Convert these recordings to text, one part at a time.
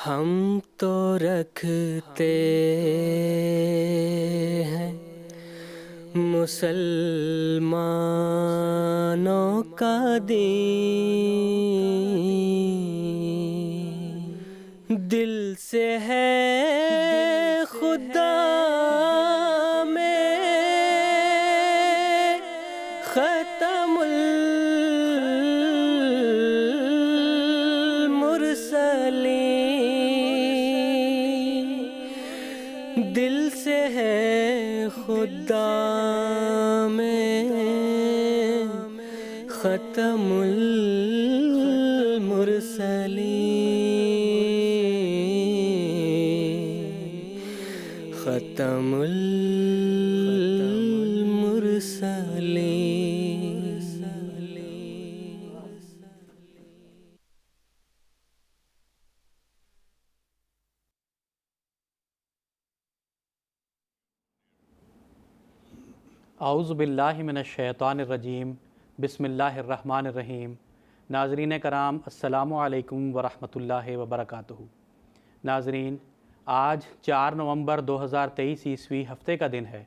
ہم تو رکھتے ہیں مسلمانوں کا دین، دل سے ہے خدا میں ختم المرسلین، دل سے ہے خدا میں ختم المرسلین، ختم المرسلین۔ اعوذ باللہ من الشیطان الرجیم، بسم اللہ الرحمن الرحیم۔ ناظرین کرام، السلام علیکم ورحمۃ اللہ وبرکاتہ۔ ناظرین، آج 4 نومبر 2023 عیسوی ہفتے کا دن ہے۔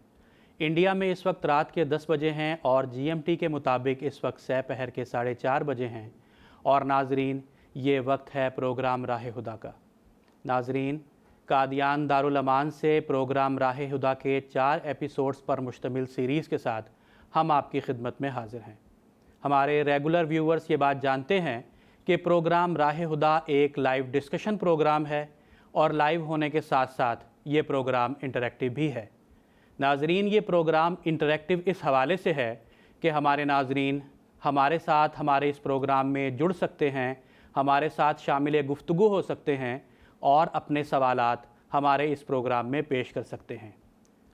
انڈیا میں اس وقت رات کے 10 بجے ہیں اور GMT کے مطابق اس وقت سہ پہر کے 4:30 بجے ہیں، اور ناظرین یہ وقت ہے پروگرام راہ ہدیٰ کا۔ ناظرین، قادیان دارالامان سے پروگرام راہ ہدیٰ کے 4 ایپیسوڈز پر مشتمل سیریز کے ساتھ ہم آپ کی خدمت میں حاضر ہیں۔ ہمارے ریگولر ویورز یہ بات جانتے ہیں کہ پروگرام راہ ہدیٰ ایک لائیو ڈسکشن پروگرام ہے، اور لائیو ہونے کے ساتھ ساتھ یہ پروگرام انٹریکٹیو بھی ہے۔ ناظرین، یہ پروگرام انٹریکٹیو اس حوالے سے ہے کہ ہمارے ناظرین ہمارے ساتھ ہمارے اس پروگرام میں جڑ سکتے ہیں، ہمارے ساتھ شامل گفتگو ہو سکتے ہیں، اور اپنے سوالات ہمارے اس پروگرام میں پیش کر سکتے ہیں۔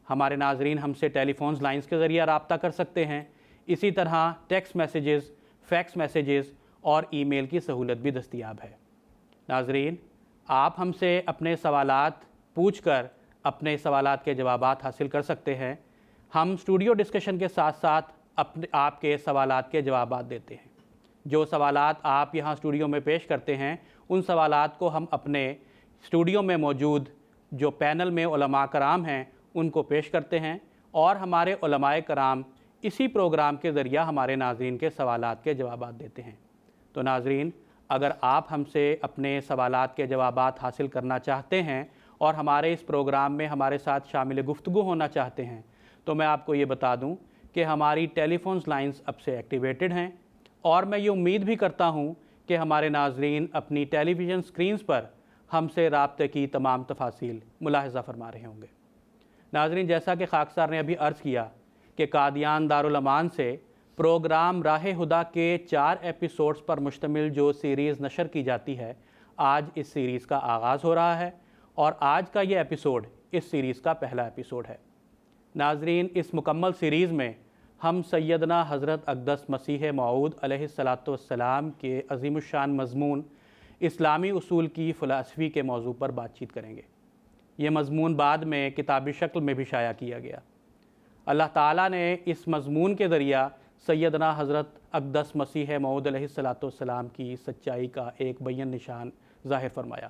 ہمارے ناظرین ہم سے ٹیلی فونز لائنز کے ذریعہ رابطہ کر سکتے ہیں، اسی طرح ٹیکسٹ میسیجز، فیکس میسیجز اور ای میل کی سہولت بھی دستیاب ہے۔ ناظرین، آپ ہم سے اپنے سوالات پوچھ کر اپنے سوالات کے جوابات حاصل کر سکتے ہیں۔ ہم اسٹوڈیو ڈسکشن کے ساتھ ساتھ آپ کے سوالات کے جوابات دیتے ہیں۔ جو سوالات آپ یہاں اسٹوڈیو میں پیش کرتے ہیں، ان سوالات کو ہم اپنے اسٹوڈیو میں موجود جو پینل میں علماء کرام ہیں ان کو پیش کرتے ہیں، اور ہمارے علماء کرام اسی پروگرام کے ذریعہ ہمارے ناظرین کے سوالات کے جوابات دیتے ہیں۔ تو ناظرین، اگر آپ ہم سے اپنے سوالات کے جوابات حاصل کرنا چاہتے ہیں اور ہمارے اس پروگرام میں ہمارے ساتھ شامل گفتگو ہونا چاہتے ہیں، تو میں آپ کو یہ بتا دوں کہ ہماری ٹیلی فونز لائنز اب سے ایکٹیویٹڈ ہیں، اور میں یہ امید بھی کرتا ہوں کہ ہمارے ناظرین اپنی ٹیلی ویژن سکرینز پر ہم سے رابطے کی تمام تفاصیل ملاحظہ فرما رہے ہوں گے۔ ناظرین، جیسا کہ خاکسار نے ابھی عرض کیا کہ قادیان دارالامان سے پروگرام راہ ہدیٰ کے 4 ایپیسوڈز پر مشتمل جو سیریز نشر کی جاتی ہے، آج اس سیریز کا آغاز ہو رہا ہے، اور آج کا یہ ایپیسوڈ اس سیریز کا پہلا ایپیسوڈ ہے۔ ناظرین، اس مکمل سیریز میں ہم سیدنا حضرت اقدس مسیح موعود علیہ السلام کے عظیم الشان مضمون اسلامی اصول کی فلسفی کے موضوع پر بات چیت کریں گے۔ یہ مضمون بعد میں کتابی شکل میں بھی شائع کیا گیا۔ اللہ تعالیٰ نے اس مضمون کے ذریعہ سیدنا حضرت اقدس مسیح موعود علیہ السلام کی سچائی کا ایک بیان نشان ظاہر فرمایا۔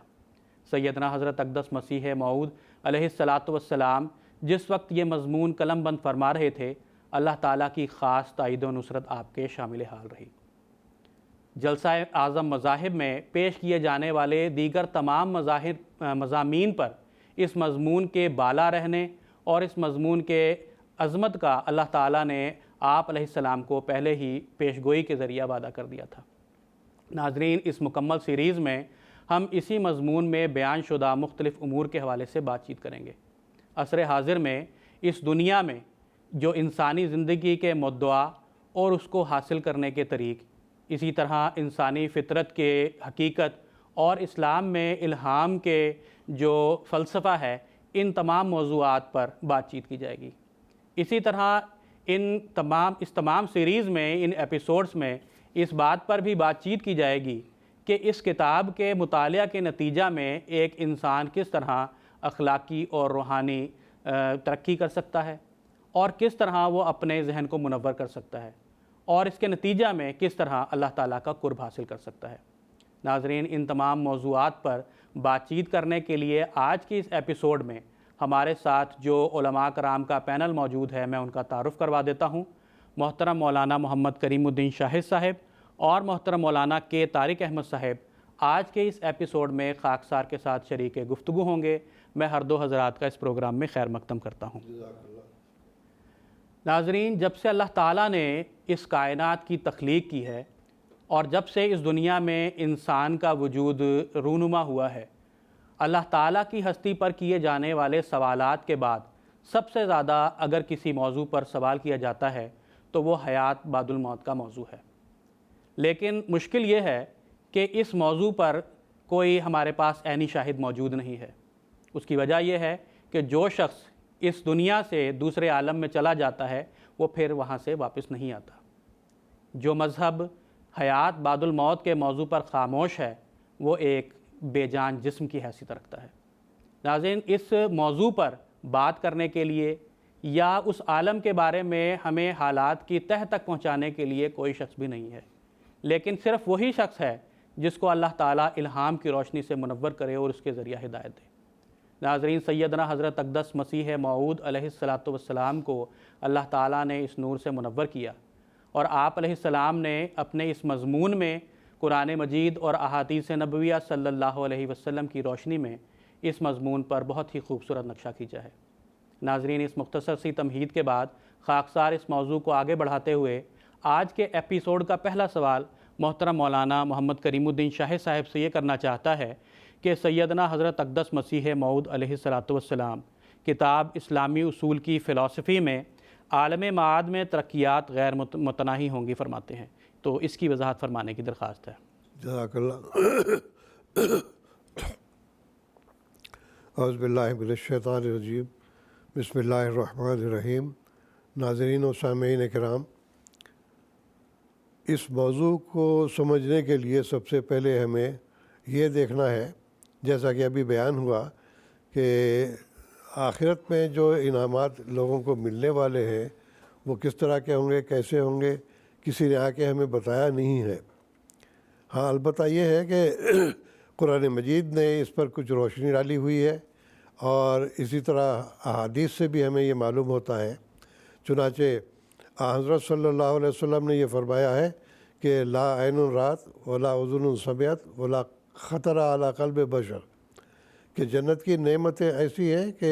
سیدنا حضرت اقدس مسیح موعود علیہ السلام جس وقت یہ مضمون قلم بند فرما رہے تھے، اللہ تعالیٰ کی خاص تائید و نصرت آپ کے شامل حال رہی۔ جلسہ اعظم مذاہب میں پیش کیے جانے والے دیگر تمام مضامین پر اس مضمون کے بالا رہنے اور اس مضمون کے عظمت کا اللہ تعالیٰ نے آپ علیہ السلام کو پہلے ہی پیش گوئی کے ذریعہ وعدہ کر دیا تھا۔ ناظرین، اس مکمل سیریز میں ہم اسی مضمون میں بیان شدہ مختلف امور کے حوالے سے بات چیت کریں گے۔ عصر حاضر میں اس دنیا میں جو انسانی زندگی کے مدعا اور اس کو حاصل کرنے کے طریق، اسی طرح انسانی فطرت کے حقیقت اور اسلام میں الہام کے جو فلسفہ ہے، ان تمام موضوعات پر بات چیت کی جائے گی۔ اسی طرح اس تمام سیریز میں، ان ایپیسوڈز میں اس بات پر بھی بات چیت کی جائے گی کہ اس کتاب کے مطالعہ کے نتیجہ میں ایک انسان کس طرح اخلاقی اور روحانی ترقی کر سکتا ہے، اور کس طرح وہ اپنے ذہن کو منور کر سکتا ہے، اور اس کے نتیجہ میں کس طرح اللہ تعالیٰ کا قرب حاصل کر سکتا ہے۔ ناظرین، ان تمام موضوعات پر بات چیت کرنے کے لیے آج کی اس ایپیسوڈ میں ہمارے ساتھ جو علماء کرام کا پینل موجود ہے میں ان کا تعارف کروا دیتا ہوں۔ محترم مولانا محمد کریم الدین شاہد صاحب اور محترم مولانا کے طارق احمد صاحب آج کے اس ایپیسوڈ میں خاکسار کے ساتھ شریک گفتگو ہوں گے۔ میں ہر دو حضرات کا اس پروگرام میں خیر مقدم کرتا ہوں۔ ناظرین، جب سے اللہ تعالیٰ نے اس کائنات کی تخلیق کی ہے اور جب سے اس دنیا میں انسان کا وجود رونما ہوا ہے، اللہ تعالیٰ کی ہستی پر کیے جانے والے سوالات کے بعد سب سے زیادہ اگر کسی موضوع پر سوال کیا جاتا ہے تو وہ حیات بعد الموت کا موضوع ہے۔ لیکن مشکل یہ ہے کہ اس موضوع پر کوئی ہمارے پاس عینی شاہد موجود نہیں ہے۔ اس کی وجہ یہ ہے کہ جو شخص اس دنیا سے دوسرے عالم میں چلا جاتا ہے وہ پھر وہاں سے واپس نہیں آتا۔ جو مذہب حیات بعد الموت کے موضوع پر خاموش ہے وہ ایک بے جان جسم کی حیثیت رکھتا ہے۔ ناظرین، اس موضوع پر بات کرنے کے لیے یا اس عالم کے بارے میں ہمیں حالات کی تہ تک پہنچانے کے لیے کوئی شخص بھی نہیں ہے، لیکن صرف وہی شخص ہے جس کو اللہ تعالیٰ الہام کی روشنی سے منور کرے اور اس کے ذریعہ ہدایت دے۔ ناظرین، سیدنا حضرت اقدس مسیح موعود علیہ الصلاۃ والسلام کو اللہ تعالیٰ نے اس نور سے منور کیا، اور آپ علیہ السلام نے اپنے اس مضمون میں قرآن مجید اور احادیث نبویہ صلی اللہ علیہ وسلم کی روشنی میں اس مضمون پر بہت ہی خوبصورت نقشہ کھینچا ہے۔ ناظرین، اس مختصر سی تمہید کے بعد خاکسار اس موضوع کو آگے بڑھاتے ہوئے آج کے ایپیسوڈ کا پہلا سوال محترم مولانا محمد کریم الدین شاہد صاحب سے یہ کرنا چاہتا ہے کہ سیدنا حضرت اقدس مسیح موعود علیہ الصلاۃ والسلام کتاب اسلامی اصول کی فلسفی میں عالم معاد میں ترقیات غیر متناہی ہوں گی فرماتے ہیں، تو اس کی وضاحت فرمانے کی درخواست ہے۔ جزاک اللہ۔ اعوذ باللہ من الشیطان الرجیم، بسم اللہ الرحمن الرحیم۔ ناظرین و سامعین کرام، اس موضوع کو سمجھنے کے لیے سب سے پہلے ہمیں یہ دیکھنا ہے، جیسا کہ ابھی بیان ہوا، کہ آخرت میں جو انعامات لوگوں کو ملنے والے ہیں وہ کس طرح کے ہوں گے، کیسے ہوں گے، کسی نے آ کے ہمیں بتایا نہیں ہے۔ ہاں، البتہ یہ ہے کہ قرآن مجید نے اس پر کچھ روشنی ڈالی ہوئی ہے، اور اسی طرح احادیث سے بھی ہمیں یہ معلوم ہوتا ہے۔ چنانچہ حضرت صلی اللہ علیہ وسلم نے یہ فرمایا ہے کہ لا عین رات ولا اذن سمعت ولا خطر علی قلب بشر، کہ جنت کی نعمتیں ایسی ہیں کہ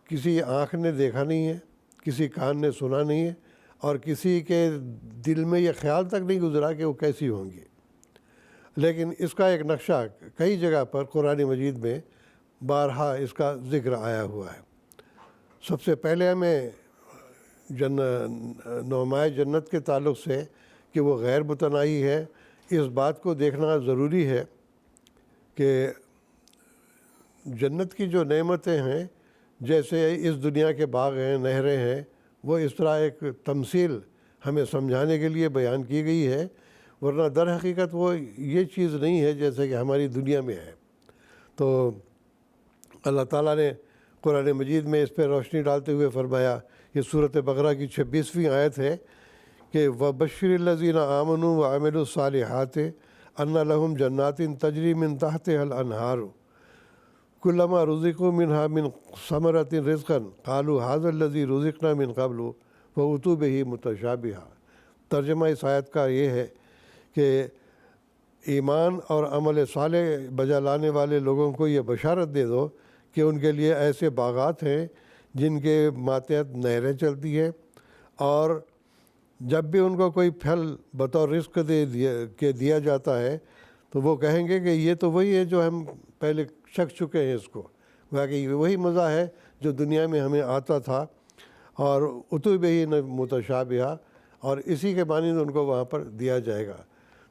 کسی آنکھ نے دیکھا نہیں ہے، کسی کان نے سنا نہیں ہے، اور کسی کے دل میں یہ خیال تک نہیں گزرا کہ وہ کیسی ہوں گی۔ لیکن اس کا ایک نقشہ کئی جگہ پر قرآن مجید میں بارہا اس کا ذکر آیا ہوا ہے۔ سب سے پہلے ہمیں نعمائے جنت کے تعلق سے کہ وہ غیر متناہی ہے، اس بات کو دیکھنا ضروری ہے کہ جنت کی جو نعمتیں ہیں، جیسے اس دنیا کے باغ ہیں، نہریں ہیں، وہ اس طرح ایک تمثیل ہمیں سمجھانے کے لیے بیان کی گئی ہے، ورنہ در حقیقت وہ یہ چیز نہیں ہے جیسے کہ ہماری دنیا میں ہے۔ تو اللہ تعالیٰ نے قرآن مجید میں اس پہ روشنی ڈالتے ہوئے فرمایا، یہ سورۃ بقرہ کی 26ویں آیت ہے کہ وَبَشِّرِ الَّذِينَ آمَنُوا وَعَمِلُوا الصَّالِحَاتِ أَنَّ لَهُمْ جَنَّاتٍ تَجْرِي مِن تَحْتِهَا الْأَنْهَارُ كُلَّمَا رُزِقُوا مِنْهَا مِن ثَمَرَةٍ رِزْقًا قَالُوا هَذَا الَّذِي رُزِقْنَا مِن قَبْلُ وَأُتُوا بِهِ مُتَشَابِهًا۔ ترجمہ اس آیت کا یہ ہے کہ ایمان اور عمل صالح بجا لانے والے لوگوں کو یہ بشارت دے دو کہ ان کے لیے ایسے باغات ہیں جن کے ماتحت نہریں چلتی ہیں، اور جب بھی ان کو کوئی پھل بطور رزق دیا جاتا ہے تو وہ کہیں گے کہ یہ تو وہی ہے جو ہم پہلے چکھ چکے ہیں، اس کو باقی وہی مزہ ہے جو دنیا میں ہمیں آتا تھا، اور اتو بہی متشابہہ، اور اسی کے معنی ان کو وہاں پر دیا جائے گا۔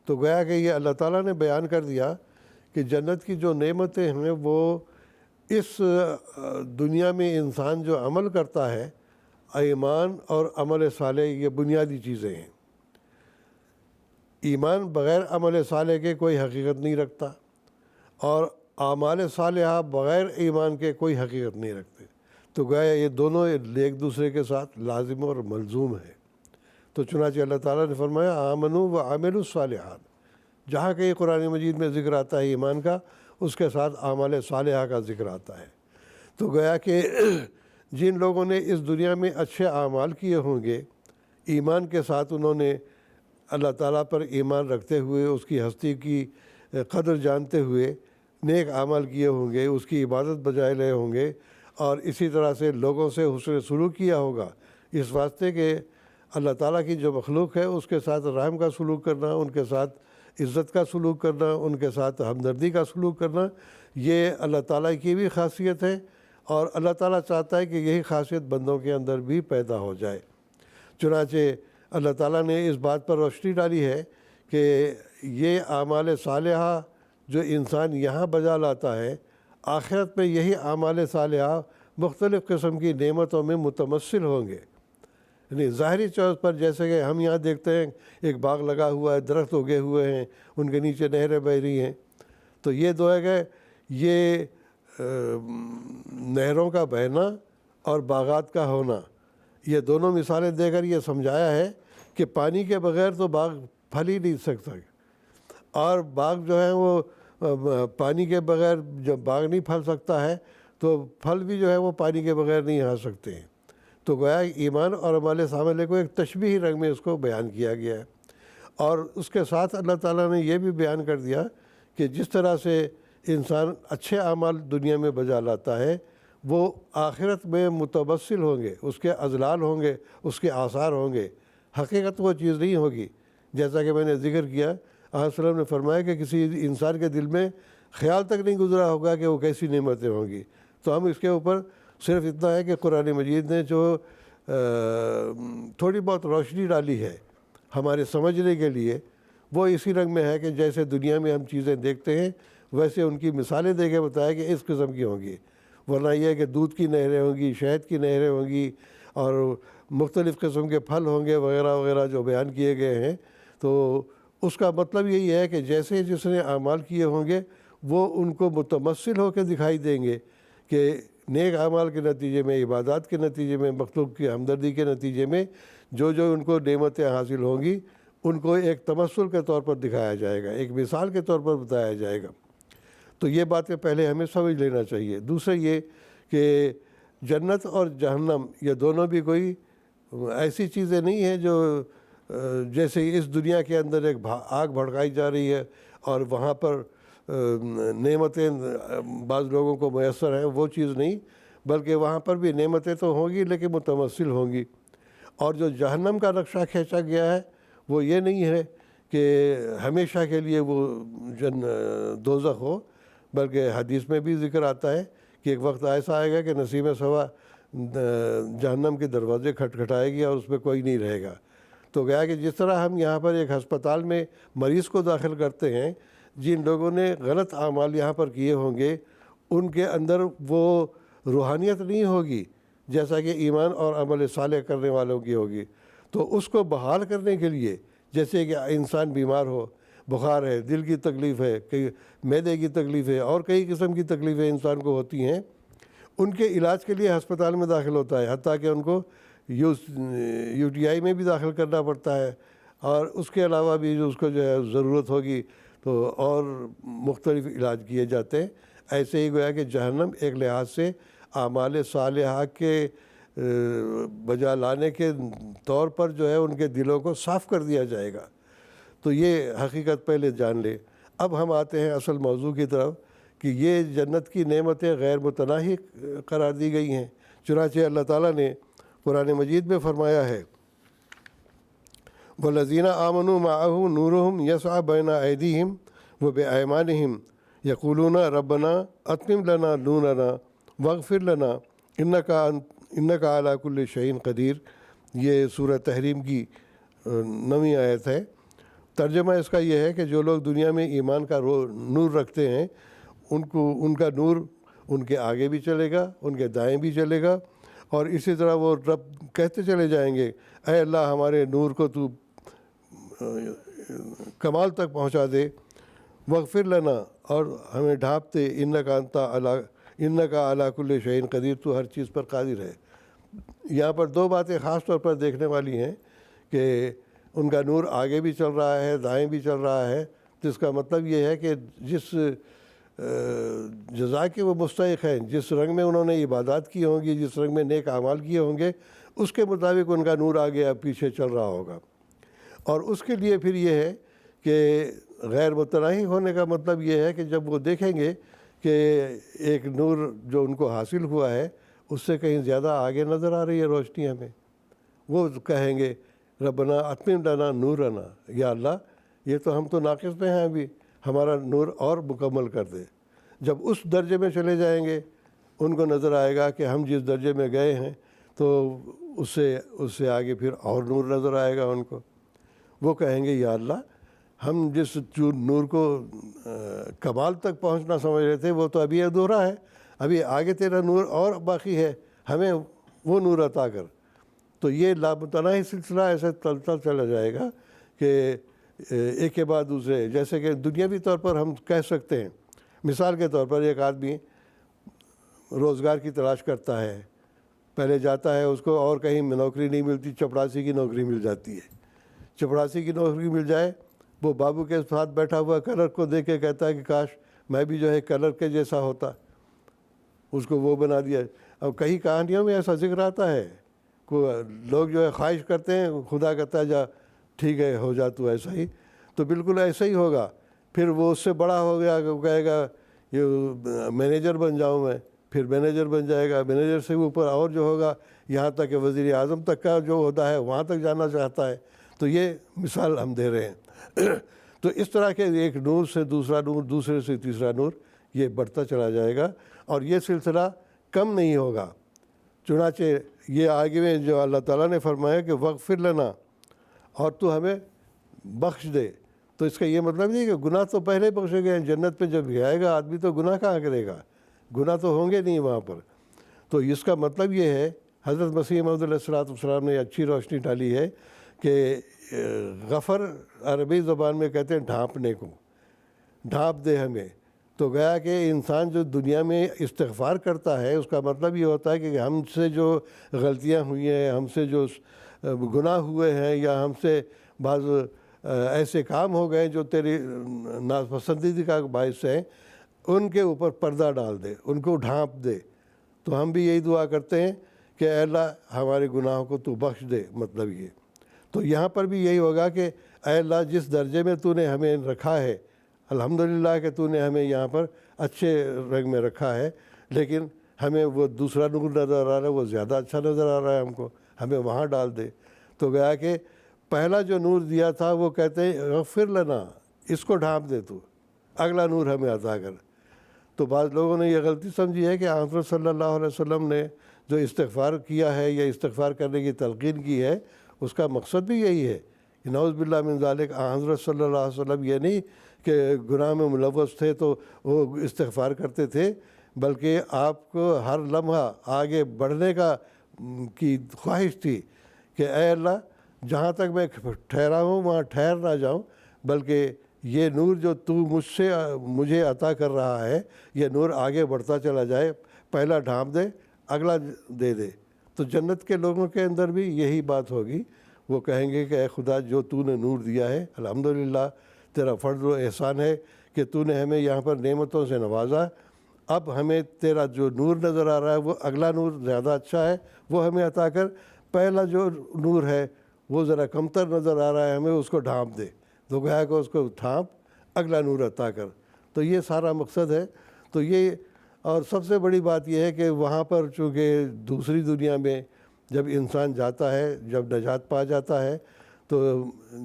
تو گویا کہ یہ اللہ تعالیٰ نے بیان کر دیا کہ جنت کی جو نعمتیں ہیں وہ اس دنیا میں انسان جو عمل کرتا ہے، ایمان اور عمل صالح یہ بنیادی چیزیں ہیں۔ ایمان بغیر عمل صالح کے کوئی حقیقت نہیں رکھتا، اور اعمال صالحہ بغیر ایمان کے کوئی حقیقت نہیں رکھتے۔ تو گویا یہ دونوں ایک دوسرے کے ساتھ لازم اور ملزوم ہے۔ تو چنانچہ اللہ تعالیٰ نے فرمایا آمنوا وعملوا الصالحات، جہاں کہ قرآن مجید میں ذکر آتا ہے ایمان کا، اس کے ساتھ اعمال صالحہ کا ذکر آتا ہے۔ تو گویا کہ جن لوگوں نے اس دنیا میں اچھے اعمال کیے ہوں گے، ایمان کے ساتھ انہوں نے اللہ تعالیٰ پر ایمان رکھتے ہوئے، اس کی ہستی کی قدر جانتے ہوئے نیک اعمال کیے ہوں گے، اس کی عبادت بجائے لائے ہوں گے، اور اسی طرح سے لوگوں سے حسن سلوک کیا ہوگا، اس واسطے کہ اللہ تعالیٰ کی جو مخلوق ہے اس کے ساتھ رحم کا سلوک کرنا، ان کے ساتھ عزت کا سلوک کرنا، ان کے ساتھ ہمدردی کا سلوک کرنا، یہ اللہ تعالیٰ کی بھی خاصیت ہے، اور اللہ تعالیٰ چاہتا ہے کہ یہی خاصیت بندوں کے اندر بھی پیدا ہو جائے۔ چنانچہ اللہ تعالیٰ نے اس بات پر روشنی ڈالی ہے کہ یہ اعمال صالحہ جو انسان یہاں بجا لاتا ہے، آخرت میں یہی اعمال صالحہ مختلف قسم کی نعمتوں میں متمثل ہوں گے۔ یعنی ظاہری طور پر جیسے کہ ہم یہاں دیکھتے ہیں ایک باغ لگا ہوا ہے، درخت اگے ہوئے ہیں، ان کے نیچے نہریں بہہ رہی ہیں، تو یہ دو ہے کہ یہ نہروں کا بہنا اور باغات کا ہونا، یہ دونوں مثالیں دے کر یہ سمجھایا ہے کہ پانی کے بغیر تو باغ پھل ہی نہیں سکتا، اور باغ جو ہے وہ پانی کے بغیر جب باغ نہیں پھل سکتا ہے تو پھل بھی جو ہے وہ پانی کے بغیر نہیں آ سکتے ہیں۔ تو گویا ایمان اور اعمال صالحہ کو ایک تشبیہی رنگ میں اس کو بیان کیا گیا ہے، اور اس کے ساتھ اللہ تعالیٰ نے یہ بھی بیان کر دیا کہ جس طرح سے انسان اچھے اعمال دنیا میں بجا لاتا ہے، وہ آخرت میں متبسل ہوں گے، اس کے اذلال ہوں گے، اس کے آثار ہوں گے، حقیقت وہ چیز نہیں ہوگی۔ جیسا کہ میں نے ذکر کیا، آپ وسلم نے فرمایا کہ کسی انسان کے دل میں خیال تک نہیں گزرا ہوگا کہ وہ کیسی نعمتیں ہوں گی۔ تو ہم اس کے اوپر صرف اتنا ہے کہ قرآن مجید نے جو تھوڑی بہت روشنی ڈالی ہے ہمارے سمجھنے کے لیے، وہ اسی رنگ میں ہے کہ جیسے دنیا میں ہم چیزیں دیکھتے ہیں ویسے ان کی مثالیں دے کے بتایا کہ اس قسم کی ہوں گی، ورنہ یہ ہے کہ دودھ کی نہریں ہوں گی، شہد کی نہریں ہوں گی، اور مختلف قسم کے پھل ہوں گے وغیرہ وغیرہ جو بیان کیے گئے ہیں۔ تو اس کا مطلب یہی ہے کہ جیسے جس نے اعمال کیے ہوں گے وہ ان کو متمثل ہو کے دکھائی دیں گے کہ نیک اعمال کے نتیجے میں، عبادات کے نتیجے میں، مخلوق کی ہمدردی کے نتیجے میں جو جو ان کو نعمتیں حاصل ہوں گی ان کو ایک تمثل کے طور پر دکھایا جائے گا، ایک مثال کے طور پر بتایا جائے گا۔ تو یہ باتیں پہلے ہمیں سمجھ لینا چاہیے۔ دوسرا یہ کہ جنت اور جہنم یہ دونوں بھی کوئی ایسی چیزیں نہیں ہیں جو جیسے اس دنیا کے اندر ایک آگ بھڑکائی جا رہی ہے اور وہاں پر نعمتیں بعض لوگوں کو میسر ہیں، وہ چیز نہیں، بلکہ وہاں پر بھی نعمتیں تو ہوں گی لیکن متمثل ہوں گی۔ اور جو جہنم کا نقشہ کھینچا گیا ہے وہ یہ نہیں ہے کہ ہمیشہ کے لیے وہ دوزخ ہو، بلکہ حدیث میں بھی ذکر آتا ہے کہ ایک وقت ایسا آئے گا کہ نسیم سوا جہنم کے دروازے کھٹکھٹائے گی اور اس میں کوئی نہیں رہے گا۔ تو گیا کہ جس طرح ہم یہاں پر ایک ہسپتال میں مریض کو داخل کرتے ہیں، جن لوگوں نے غلط اعمال یہاں پر کیے ہوں گے ان کے اندر وہ روحانیت نہیں ہوگی جیسا کہ ایمان اور عمل صالح کرنے والوں کی ہوگی۔ تو اس کو بحال کرنے کے لیے، جیسے کہ انسان بیمار ہو، بخار ہے، دل کی تکلیف ہے، کئی معدے کی تکلیف ہے، اور کئی قسم کی تکلیفیں انسان کو ہوتی ہیں، ان کے علاج کے لیے ہسپتال میں داخل ہوتا ہے، حتیٰ کہ ان کو یو ٹی آئی میں بھی داخل کرنا پڑتا ہے، اور اس کے علاوہ بھی جو اس کو جو ہے ضرورت ہوگی تو اور مختلف علاج کیے جاتے ہیں۔ ایسے ہی گویا کہ جہنم ایک لحاظ سے اعمال صالحہ کے بجا لانے کے طور پر جو ہے ان کے دلوں کو صاف کر دیا جائے گا۔ تو یہ حقیقت پہلے جان لے۔ اب ہم آتے ہیں اصل موضوع کی طرف کہ یہ جنت کی نعمتیں غیر متناہی قرار دی گئی ہیں۔ چنانچہ اللہ تعالیٰ نے قرآن مجید میں فرمایا ہے، وَالَّذِينَ آمَنُوا مَعَهُ نُورُهُمْ يَسْعَىٰ بَيْنَ أَيْدِيهِمْ وَبِأَيْمَانِهِمْ يَقُولُونَ رَبَّنَا أَتْمِمْ لَنَا نُورَنَا وَاغْفِرْ لَنَا إِنَّكَ عَلَىٰ كُلِّ شَيْءٍ قدیر۔ یہ سورہ تحریم کی 9ویں آیت ہے۔ ترجمہ اس کا یہ ہے کہ جو لوگ دنیا میں ایمان کا نور رکھتے ہیں ان کا نور ان کے آگے بھی چلے گا، ان کے دائیں بھی چلے گا، اور اسی طرح وہ رب کہتے چلے جائیں گے، اے اللہ ہمارے نور کو تو کمال تک پہنچا دے، واغفر لنا، اور ہمیں ڈھانپ دے، انک علی کل شیء قدیر، تو ہر چیز پر قادر ہے۔ یہاں پر دو باتیں خاص طور پر دیکھنے والی ہیں کہ ان کا نور آگے بھی چل رہا ہے، دائیں بھی چل رہا ہے، جس کا مطلب یہ ہے کہ جس جزا کے وہ مستحق ہیں، جس رنگ میں انہوں نے عبادات کی ہوں گی، جس رنگ میں نیک اعمال کیے ہوں گے، اس کے مطابق ان کا نور آگے اب پیچھے چل رہا ہوگا۔ اور اس کے لیے پھر یہ ہے کہ غیر متناہی ہونے کا مطلب یہ ہے کہ جب وہ دیکھیں گے کہ ایک نور جو ان کو حاصل ہوا ہے اس سے کہیں زیادہ آگے نظر آ رہی ہے روشنی ہمیں، وہ کہیں گے ربنا اتمم لنا نورنا، یا اللہ یہ تو ہم تو ناقص میں ہیں ابھی، ہمارا نور اور مکمل کر دے۔ جب اس درجے میں چلے جائیں گے ان کو نظر آئے گا کہ ہم جس درجے میں گئے ہیں تو اس سے آگے پھر اور نور نظر آئے گا ان کو۔ وہ کہیں گے یا اللہ ہم جس نور کو کمال تک پہنچنا سمجھ رہے تھے وہ تو ابھی ادھورا ہے، ابھی آگے تیرا نور اور باقی ہے، ہمیں وہ نور عطا کر۔ تو یہ لامتناہی سلسلہ ایسے چلتا چلا جائے گا کہ ایک کے بعد دوسرے، جیسے کہ دنیاوی طور پر ہم کہہ سکتے ہیں، مثال کے طور پر ایک آدمی روزگار کی تلاش کرتا ہے، پہلے جاتا ہے اس کو اور کہیں نوکری نہیں ملتی، چپڑاسی کی نوکری مل جاتی ہے۔ چپڑاسی کی نوکری مل جائے، وہ بابو کے ساتھ بیٹھا ہوا کلر کو دیکھ کے کہتا ہے کہ کاش میں بھی جو ہے کلر کے جیسا ہوتا، اس کو وہ بنا دیا۔ اب کئی کہانیوں میں ایسا ذکر آتا ہے، لوگ جو ہے خواہش کرتے ہیں، خدا کہتا ہے جا ٹھیک ہے ہو جا تو ایسا ہی، تو بالکل ایسا ہی ہوگا۔ پھر وہ اس سے بڑا ہو گیا، وہ کہے گا یہ مینیجر بن جاؤں میں، پھر مینیجر بن جائے گا، مینیجر سے اوپر اور جو ہوگا، یہاں تک کہ وزیر اعظم تک کا جو ہوتا ہے وہاں تک جانا چاہتا ہے۔ تو یہ مثال ہم دے رہے ہیں۔ تو اس طرح کے ایک نور سے دوسرا نور، دوسرے سے تیسرا نور، یہ بڑھتا چلا جائے گا اور یہ سلسلہ کم نہیں ہوگا۔ چنانچہ یہ آگے میں جو اللہ تعالیٰ نے فرمایا کہ وغفر لنا، اور تو ہمیں بخش دے، تو اس کا یہ مطلب نہیں کہ گناہ تو پہلے بخشے گئے ہیں، جنت میں جب جائے گا آدمی تو گناہ کہاں کرے گا، گناہ تو ہوں گے نہیں وہاں پر۔ تو اس کا مطلب یہ ہے، حضرت مسیح موعود علیہ السلام نے اچھی روشنی ڈالی ہے کہ غفر عربی زبان میں کہتے ہیں ڈھانپنے کو، ڈھانپ دے ہمیں۔ تو گیا کہ انسان جو دنیا میں استغفار کرتا ہے اس کا مطلب یہ ہوتا ہے کہ ہم سے جو غلطیاں ہوئی ہیں، ہم سے جو گناہ ہوئے ہیں، یا ہم سے بعض ایسے کام ہو گئے جو تیری ناپسندیدگی کا باعث ہیں، ان کے اوپر پردہ ڈال دے، ان کو ڈھانپ دے۔ تو ہم بھی یہی دعا کرتے ہیں کہ اے اللہ ہمارے گناہوں کو تو بخش دے، مطلب یہ۔ تو یہاں پر بھی یہی ہوگا کہ اے اللہ جس درجے میں تو نے ہمیں رکھا ہے، الحمدللہ کہ تو نے ہمیں یہاں پر اچھے رنگ میں رکھا ہے، لیکن ہمیں وہ دوسرا نور نظر آ رہا ہے، وہ زیادہ اچھا نظر آ رہا ہے ہم کو، ہمیں وہاں ڈال دے۔ تو گیا کہ پہلا جو نور دیا تھا وہ کہتے ہیں غفر لنا، اس کو ڈھانپ دے تو، اگلا نور ہمیں عطا کر۔ تو بعض لوگوں نے یہ غلطی سمجھی ہے کہ حضرت صلی اللہ علیہ وسلم نے جو استغفار کیا ہے یا استغفار کرنے کی تلقین کی ہے، اس کا مقصد بھی یہی ہے کہ نعوذ باللہ من ذالک، حضرت صلی اللہ علیہ وسلم یہ نہیں کہ گناہ میں ملوث تھے تو وہ استغفار کرتے تھے، بلکہ آپ کو ہر لمحہ آگے بڑھنے کی خواہش تھی کہ اے اللہ جہاں تک میں ٹھہرا ہوں وہاں ٹھہر نہ جاؤں، بلکہ یہ نور جو تو مجھے عطا کر رہا ہے، یہ نور آگے بڑھتا چلا جائے، پہلا ڈھانپ دے اگلا دے دے۔ تو جنت کے لوگوں کے اندر بھی یہی بات ہوگی، وہ کہیں گے کہ اے خدا جو تو نے نور دیا ہے، الحمدللہ تیرا فضل و احسان ہے کہ تو نے ہمیں یہاں پر نعمتوں سے نوازا، اب ہمیں تیرا جو نور نظر آ رہا ہے وہ اگلا نور زیادہ اچھا ہے، وہ ہمیں عطا کر، پہلا جو نور ہے وہ ذرا کمتر نظر آ رہا ہے، ہمیں اس کو ڈھانپ دے، تو گیا کہ اس کو ڈھانپ اگلا نور عطا کر۔ تو یہ سارا مقصد ہے۔ تو یہ، اور سب سے بڑی بات یہ ہے کہ وہاں پر چونکہ دوسری دنیا میں جب انسان جاتا ہے، جب نجات پا جاتا ہے، تو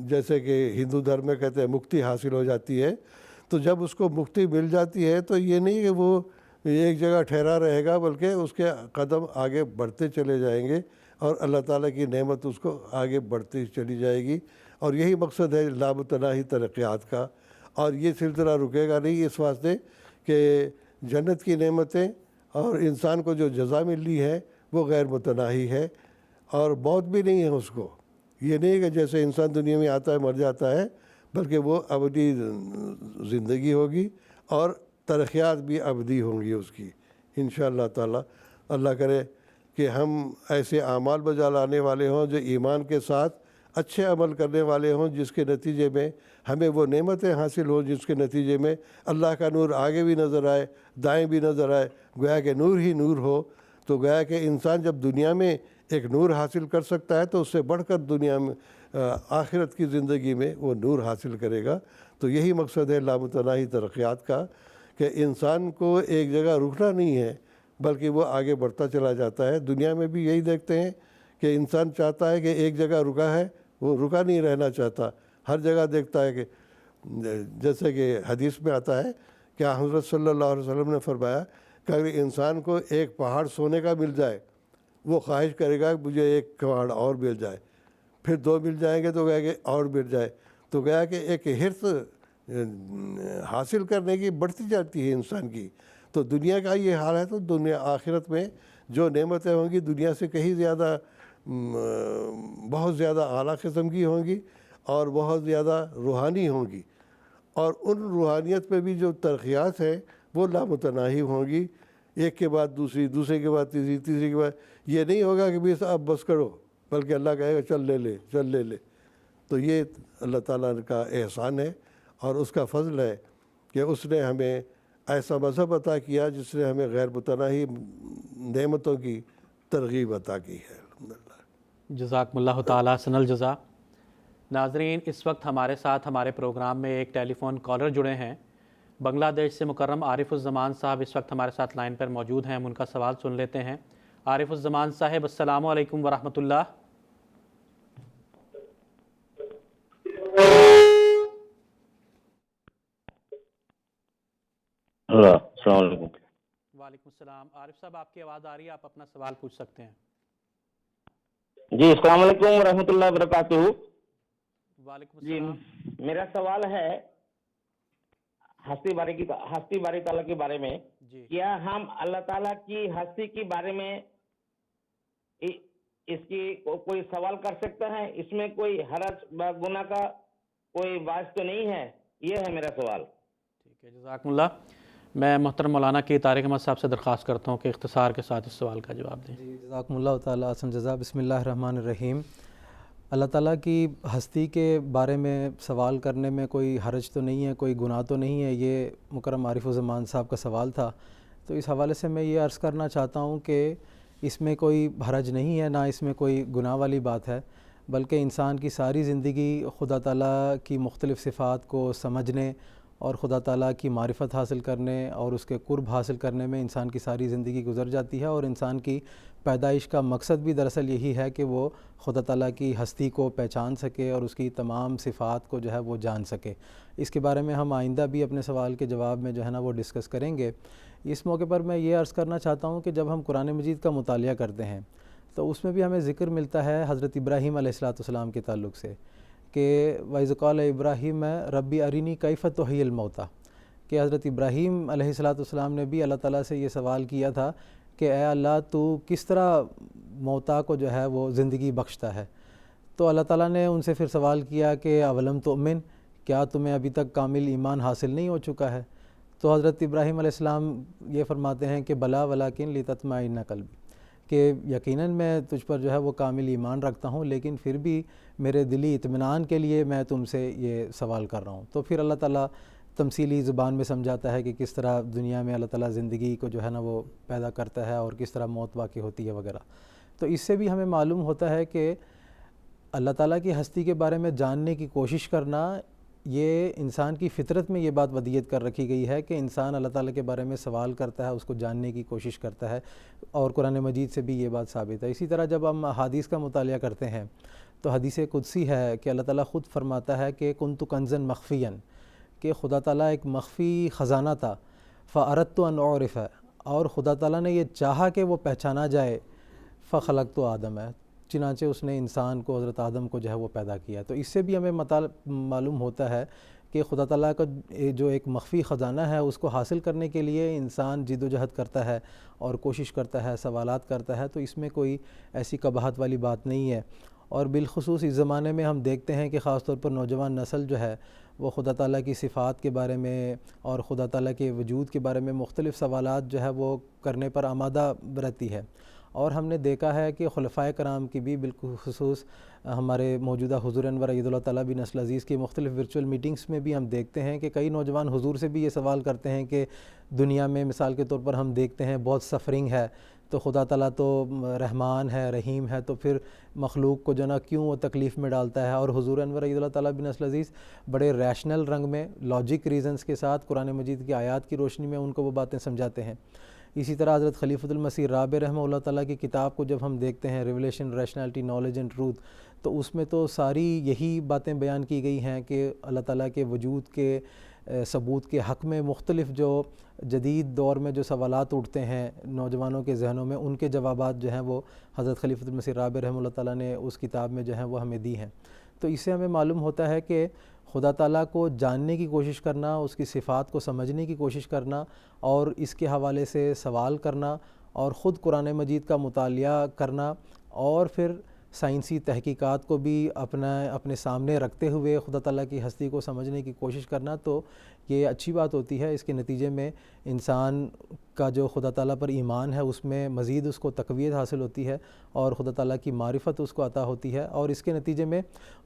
جیسے کہ ہندو دھرم میں کہتے ہیں مکتی حاصل ہو جاتی ہے، تو جب اس کو مکتی مل جاتی ہے تو یہ نہیں کہ وہ ایک جگہ ٹھہرا رہے گا، بلکہ اس کے قدم آگے بڑھتے چلے جائیں گے اور اللہ تعالیٰ کی نعمت اس کو آگے بڑھتی چلی جائے گی۔ اور یہی مقصد ہے لامتناہی ترقیات کا، اور یہ سلسلہ رکے گا نہیں، اس واسطے کہ جنت کی نعمتیں اور انسان کو جو جزا ملی ہے وہ غیر متناہی ہے، اور موت بھی نہیں ہے اس کو۔ یہ نہیں کہ جیسے انسان دنیا میں آتا ہے مر جاتا ہے، بلکہ وہ ابدی زندگی ہوگی اور ترقیات بھی ابدی ہوں گی اس کی انشاءاللہ تعالی۔ اللہ کرے کہ ہم ایسے اعمال بجا لانے والے ہوں جو ایمان کے ساتھ اچھے عمل کرنے والے ہوں جس کے نتیجے میں ہمیں وہ نعمتیں حاصل ہوں جس کے نتیجے میں اللہ کا نور آگے بھی نظر آئے دائیں بھی نظر آئے، گویا کہ نور ہی نور ہو۔ تو گویا کہ انسان جب دنیا میں ایک نور حاصل کر سکتا ہے تو اس سے بڑھ کر دنیا میں آخرت کی زندگی میں وہ نور حاصل کرے گا۔ تو یہی مقصد ہے لامتناہی ترقیات کا، کہ انسان کو ایک جگہ رکنا نہیں ہے بلکہ وہ آگے بڑھتا چلا جاتا ہے۔ دنیا میں بھی یہی دیکھتے ہیں کہ انسان چاہتا ہے کہ ایک جگہ رکا ہے، وہ رکا نہیں رہنا چاہتا، ہر جگہ دیکھتا ہے کہ جیسے کہ حدیث میں آتا ہے کہ حضرت صلی اللہ علیہ وسلم نے فرمایا کہ اگر انسان کو ایک پہاڑ سونے کا مل جائے وہ خواہش کرے گا کہ مجھے ایک پہاڑ اور مل جائے، پھر 2 مل جائیں گے تو گیا کہ اور مل جائے۔ تو گیا کہ ایک حرص حاصل کرنے کی بڑھتی جاتی ہے انسان کی۔ تو دنیا کا یہ حال ہے، تو دنیا آخرت میں جو نعمتیں ہوں گی دنیا سے کہیں زیادہ بہت زیادہ اعلیٰ قسم کی ہوں گی اور بہت زیادہ روحانی ہوں گی، اور ان روحانیت میں بھی جو ترقیات ہیں وہ لامتناہی ہوں گی، ایک کے بعد دوسری، دوسرے کے بعد تیسری، تیسری کے بعد یہ نہیں ہوگا کہ بس اب بس کرو، بلکہ اللہ کہے گا چل لے لے چل لے لے۔ تو یہ اللہ تعالیٰ کا احسان ہے اور اس کا فضل ہے کہ اس نے ہمیں ایسا مذہب عطا کیا جس نے ہمیں غیر متناہی نعمتوں کی ترغیب عطا کی ہے۔ الحمدللہ۔ جزاکم اللہ تعالیٰ احسن الجزا۔ ناظرین، اس وقت ہمارے ساتھ ہمارے پروگرام میں ایک ٹیلی فون کالر جڑے ہیں بنگلہ دیش سے۔ مکرم عارف الزمان صاحب اس وقت ہمارے ساتھ لائن پر موجود ہیں، ہم ان کا سوال سن لیتے ہیں۔ عارف الزمان صاحب، السلام علیکم ورحمۃ اللہ۔ السلام علیکم۔ وعلیکم السلام۔ عارف صاحب، آپ کی آواز آ رہی ہے، آپ اپنا سوال پوچھ سکتے ہیں۔ جی السلام علیکم ورحمۃ اللہ وبرکاتہ۔ وعلیکم جی السلام۔ میرا سوال ہے ہستی باری تعالیٰ کے بارے میں۔ جی، کیا ہم اللہ تعالیٰ کی ہستی کے بارے میں اس کی کوئی سوال کر سکتا ہے؟ اس میں کوئی حرج گناہ کا کوئی باعث تو نہیں ہے؟ یہ ہے میرا سوال۔ ٹھیک ہے، جزاکم اللہ۔ میں محترم مولانا کے طارق احمد صاحب سے درخواست کرتا ہوں کہ اختصار کے ساتھ اس سوال کا جواب دیں۔ جی جزاکم اللہ تعالیٰ احسن جزا۔ بسم اللہ الرحمن الرحیم۔ اللہ تعالیٰ کی ہستی کے بارے میں سوال کرنے میں کوئی حرج تو نہیں ہے، کوئی گناہ تو نہیں ہے، یہ مکرم عارف الزمان صاحب کا سوال تھا۔ تو اس حوالے سے میں یہ عرض کرنا چاہتا ہوں کہ اس میں کوئی حرج نہیں ہے، نہ اس میں کوئی گناہ والی بات ہے، بلکہ انسان کی ساری زندگی خدا تعالیٰ کی مختلف صفات کو سمجھنے اور خدا تعالیٰ کی معرفت حاصل کرنے اور اس کے قرب حاصل کرنے میں انسان کی ساری زندگی گزر جاتی ہے، اور انسان کی پیدائش کا مقصد بھی دراصل یہی ہے کہ وہ خدا تعالیٰ کی ہستی کو پہچان سکے اور اس کی تمام صفات کو جو ہے وہ جان سکے۔ اس کے بارے میں ہم آئندہ بھی اپنے سوال کے جواب میں جو ہے نا وہ ڈسکس کریں گے۔ اس موقع پر میں یہ عرض کرنا چاہتا ہوں کہ جب ہم قرآن مجید کا مطالعہ کرتے ہیں تو اس میں بھی ہمیں ذکر ملتا ہے حضرت ابراہیم علیہ السلام کے تعلق سے کہ وَإِذْ قَالَ ابراہیم ربی ارینی کیف تحیی الموتیٰ، کہ حضرت ابراہیم علیہ السلام نے بھی اللہ تعالیٰ سے یہ سوال کیا تھا کہ اے اللہ تو کس طرح موتا کو جو ہے وہ زندگی بخشتا ہے۔ تو اللہ تعالیٰ نے ان سے پھر سوال کیا کہ اولم تؤمن، کیا تمہیں ابھی تک کامل ایمان حاصل نہیں ہو چکا ہے؟ تو حضرت ابراہیم علیہ السلام یہ فرماتے ہیں کہ بلا ولیکن لتطمئن قلبی، کہ یقیناً میں تجھ پر جو ہے وہ کامل ایمان رکھتا ہوں، لیکن پھر بھی میرے دلی اطمینان کے لیے میں تم سے یہ سوال کر رہا ہوں۔ تو پھر اللہ تعالیٰ تمثیلی زبان میں سمجھاتا ہے کہ کس طرح دنیا میں اللہ تعالیٰ زندگی کو جو ہے نا وہ پیدا کرتا ہے اور کس طرح موت واقع ہوتی ہے وغیرہ۔ تو اس سے بھی ہمیں معلوم ہوتا ہے کہ اللہ تعالیٰ کی ہستی کے بارے میں جاننے کی کوشش کرنا، یہ انسان کی فطرت میں یہ بات ودیت کر رکھی گئی ہے کہ انسان اللہ تعالیٰ کے بارے میں سوال کرتا ہے، اس کو جاننے کی کوشش کرتا ہے، اور قرآن مجید سے بھی یہ بات ثابت ہے۔ اسی طرح جب ہم حدیث کا مطالعہ کرتے ہیں تو حدیث قدسی ہے کہ اللہ تعالیٰ خود فرماتا ہے کہ کنت کنزا مخفیا، کہ خدا تعالیٰ ایک مخفی خزانہ تھا، فاردت ان اعرف، اور خدا تعالیٰ نے یہ چاہا کہ وہ پہچانا جائے، فخلقت آدم، ہے چنانچہ اس نے انسان کو، حضرت آدم کو جو ہے وہ پیدا کیا۔ تو اس سے بھی ہمیں معلوم ہوتا ہے کہ خدا تعالیٰ کا جو ایک مخفی خزانہ ہے اس کو حاصل کرنے کے لیے انسان جد و جہد کرتا ہے اور کوشش کرتا ہے، سوالات کرتا ہے، تو اس میں کوئی ایسی قباحت والی بات نہیں ہے۔ اور بالخصوص اس زمانے میں ہم دیکھتے ہیں کہ خاص طور پر نوجوان نسل جو ہے وہ خدا تعالیٰ کی صفات کے بارے میں اور خدا تعالیٰ کے وجود کے بارے میں مختلف سوالات جو ہے وہ کرنے پر آمادہ رہتی ہے، اور ہم نے دیکھا ہے کہ خلفائے کرام کی بھی بالخصوص ہمارے موجودہ حضور انور اید اللہ تعالیٰ بن نسل عزیز کی مختلف ورچوئل میٹنگز میں بھی ہم دیکھتے ہیں کہ کئی نوجوان حضور سے بھی یہ سوال کرتے ہیں کہ دنیا میں مثال کے طور پر ہم دیکھتے ہیں بہت سفرنگ ہے، تو خدا تعالیٰ تو رحمان ہے، رحیم ہے، تو پھر مخلوق کو جو نا کیوں وہ تکلیف میں ڈالتا ہے؟ اور حضور انور اید اللہ تعالیٰ بن نسل عزیز بڑے ریشنل رنگ میں لاجک ریزنز کے ساتھ قرآن مجید کی آیات کی روشنی میں ان کو وہ باتیں سمجھاتے ہیں۔ اسی طرح حضرت خلیفۃ المسیح رابع رحمہ اللہ تعالیٰ کی کتاب کو جب ہم دیکھتے ہیں revelation, rationality, knowledge and truth, تو اس میں تو ساری یہی باتیں بیان کی گئی ہیں کہ اللہ تعالیٰ کے وجود کے ثبوت کے حق میں مختلف جو جدید دور میں جو سوالات اٹھتے ہیں نوجوانوں کے ذہنوں میں، ان کے جوابات جو ہیں وہ حضرت خلیفۃ المسیح رابع رحمہ اللہ تعالیٰ نے اس کتاب میں جو ہیں وہ ہمیں دی ہیں۔ تو اس سے ہمیں معلوم ہوتا ہے کہ خدا تعالیٰ کو جاننے کی کوشش کرنا، اس کی صفات کو سمجھنے کی کوشش کرنا اور اس کے حوالے سے سوال کرنا اور خود قرآن مجید کا مطالعہ کرنا اور پھر سائنسی تحقیقات کو بھی اپنے سامنے رکھتے ہوئے خدا تعالیٰ کی ہستی کو سمجھنے کی کوشش کرنا، تو یہ اچھی بات ہوتی ہے۔ اس کے نتیجے میں انسان کا جو خدا تعالیٰ پر ایمان ہے اس میں مزید اس کو تقویت حاصل ہوتی ہے اور خدا تعالیٰ کی معرفت اس کو عطا ہوتی ہے، اور اس کے نتیجے میں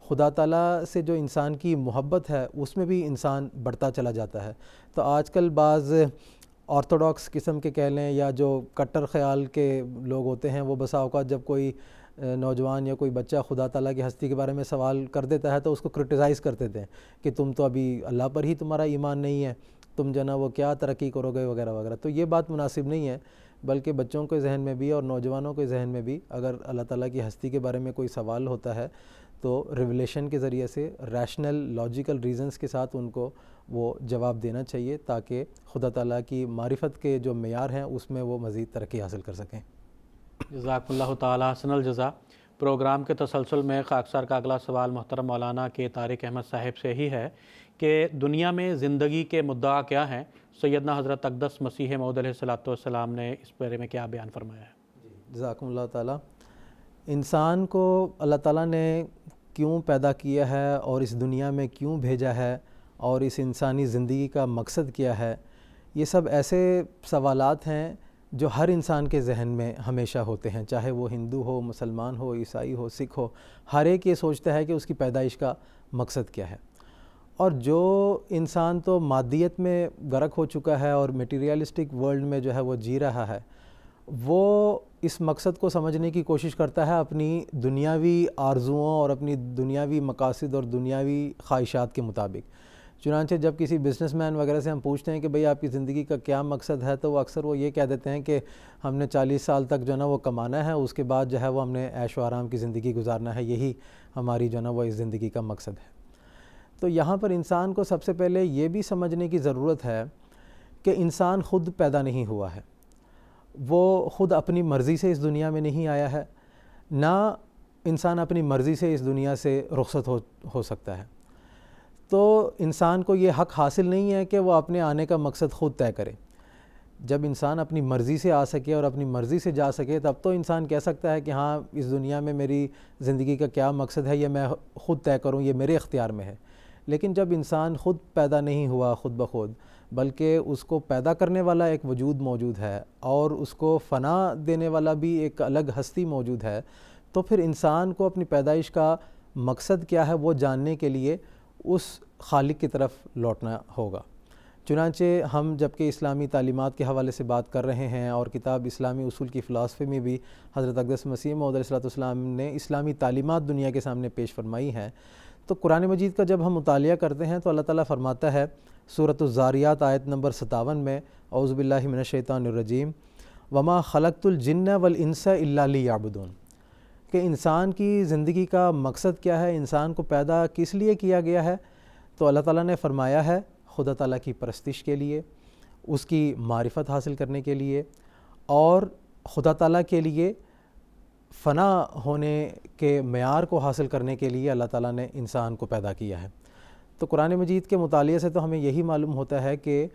خدا تعالیٰ سے جو انسان کی محبت ہے اس میں بھی انسان بڑھتا چلا جاتا ہے۔ تو آج کل بعض آرتھوڈاکس قسم کے کہہ لیں یا جو کٹر خیال کے لوگ ہوتے ہیں، وہ بسا اوقات جب کوئی نوجوان یا کوئی بچہ خدا تعالیٰ کی ہستی کے بارے میں سوال کر دیتا ہے تو اس کو کرٹیسائز کر دیتے ہیں کہ تم تو ابھی اللہ پر ہی تمہارا ایمان نہیں ہے، تم جو نا وہ کیا ترقی کرو گے وغیرہ وغیرہ۔ تو یہ بات مناسب نہیں ہے، بلکہ بچوں کے ذہن میں بھی اور نوجوانوں کے ذہن میں بھی اگر اللہ تعالیٰ کی ہستی کے بارے میں کوئی سوال ہوتا ہے تو ریولیشن کے ذریعے سے ریشنل لاجیکل ریزنز کے ساتھ ان کو وہ جواب دینا چاہیے تاکہ خدا تعالیٰ کی معرفت کے جو معیار ہیں اس میں وہ مزید ترقی حاصل کر سکیں۔ جزاک اللہ تعالیٰ حسن الجزا۔ پروگرام کے تسلسل میں خاکسار کا اگلا سوال محترم مولانا کے طارق احمد صاحب سے ہی ہے کہ دنیا میں زندگی کے مدعا کیا ہیں؟ سیدنا حضرت اقدس مسیح موعود علیہ الصلوۃ والسلام نے اس بارے میں کیا بیان فرمایا ہے؟ جزاکم اللہ تعالیٰ۔ انسان کو اللہ تعالیٰ نے کیوں پیدا کیا ہے اور اس دنیا میں کیوں بھیجا ہے اور اس انسانی زندگی کا مقصد کیا ہے، یہ سب ایسے سوالات ہیں جو ہر انسان کے ذہن میں ہمیشہ ہوتے ہیں، چاہے وہ ہندو ہو، مسلمان ہو، عیسائی ہو، سکھ ہو، ہر ایک یہ سوچتا ہے کہ اس کی پیدائش کا مقصد کیا ہے۔ اور جو انسان تو مادیت میں غرق ہو چکا ہے اور میٹیریلسٹک ورلڈ میں جو ہے وہ جی رہا ہے، وہ اس مقصد کو سمجھنے کی کوشش کرتا ہے اپنی دنیاوی آرزوؤں اور اپنی دنیاوی مقاصد اور دنیاوی خواہشات کے مطابق۔ چنانچہ جب کسی بزنس مین وغیرہ سے ہم پوچھتے ہیں کہ بھئی آپ کی زندگی کا کیا مقصد ہے، تو وہ اکثر وہ یہ کہہ دیتے ہیں کہ ہم نے 40 سال تک جو ہے نا وہ کمانا ہے، اس کے بعد جو ہے وہ ہم نے عیش و آرام کی زندگی گزارنا ہے، یہی ہماری جو ہے نا وہ اس زندگی کا مقصد ہے۔ تو یہاں پر انسان کو سب سے پہلے یہ بھی سمجھنے کی ضرورت ہے کہ انسان خود پیدا نہیں ہوا ہے، وہ خود اپنی مرضی سے اس دنیا میں نہیں آیا ہے، نہ انسان اپنی مرضی سے اس دنیا سے رخصت ہو سکتا ہے۔ تو انسان کو یہ حق حاصل نہیں ہے کہ وہ اپنے آنے کا مقصد خود طے کرے۔ جب انسان اپنی مرضی سے آ سکے اور اپنی مرضی سے جا سکے تب تو انسان کہہ سکتا ہے کہ ہاں اس دنیا میں میری زندگی کا کیا مقصد ہے یہ میں خود طے کروں، یہ میرے اختیار میں ہے۔ لیکن جب انسان خود پیدا نہیں ہوا خود بخود، بلکہ اس کو پیدا کرنے والا ایک وجود موجود ہے اور اس کو فنا دینے والا بھی ایک الگ ہستی موجود ہے، تو پھر انسان کو اپنی پیدائش کا مقصد کیا ہے وہ جاننے کے لیے اس خالق کی طرف لوٹنا ہوگا۔ چنانچہ ہم جبکہ اسلامی تعلیمات کے حوالے سے بات کر رہے ہیں اور کتاب اسلامی اصول کی فلسفے میں بھی حضرت اقدس مسیح موعود علیہ السلام نے اسلامی تعلیمات دنیا کے سامنے پیش فرمائی ہیں، تو قرآن مجید کا جب ہم مطالعہ کرتے ہیں تو اللہ تعالیٰ فرماتا ہے سورۃ الذاریات آیت نمبر 57 میں، اعوذ باللہ من الشیطان الرجیم وما خلقت الجن والانس الا لیعبدون، کہ انسان کی زندگی کا مقصد کیا ہے، انسان کو پیدا کس لیے کیا گیا ہے؟ تو اللہ تعالیٰ نے فرمایا ہے خدا تعالیٰ کی پرستش کے لیے، اس کی معرفت حاصل کرنے کے لیے اور خدا تعالیٰ کے لیے فنا ہونے کے معیار کو حاصل کرنے کے لیے اللہ تعالیٰ نے انسان کو پیدا کیا ہے۔ تو قرآن مجید کے مطالعے سے تو ہمیں یہی معلوم ہوتا ہے کہ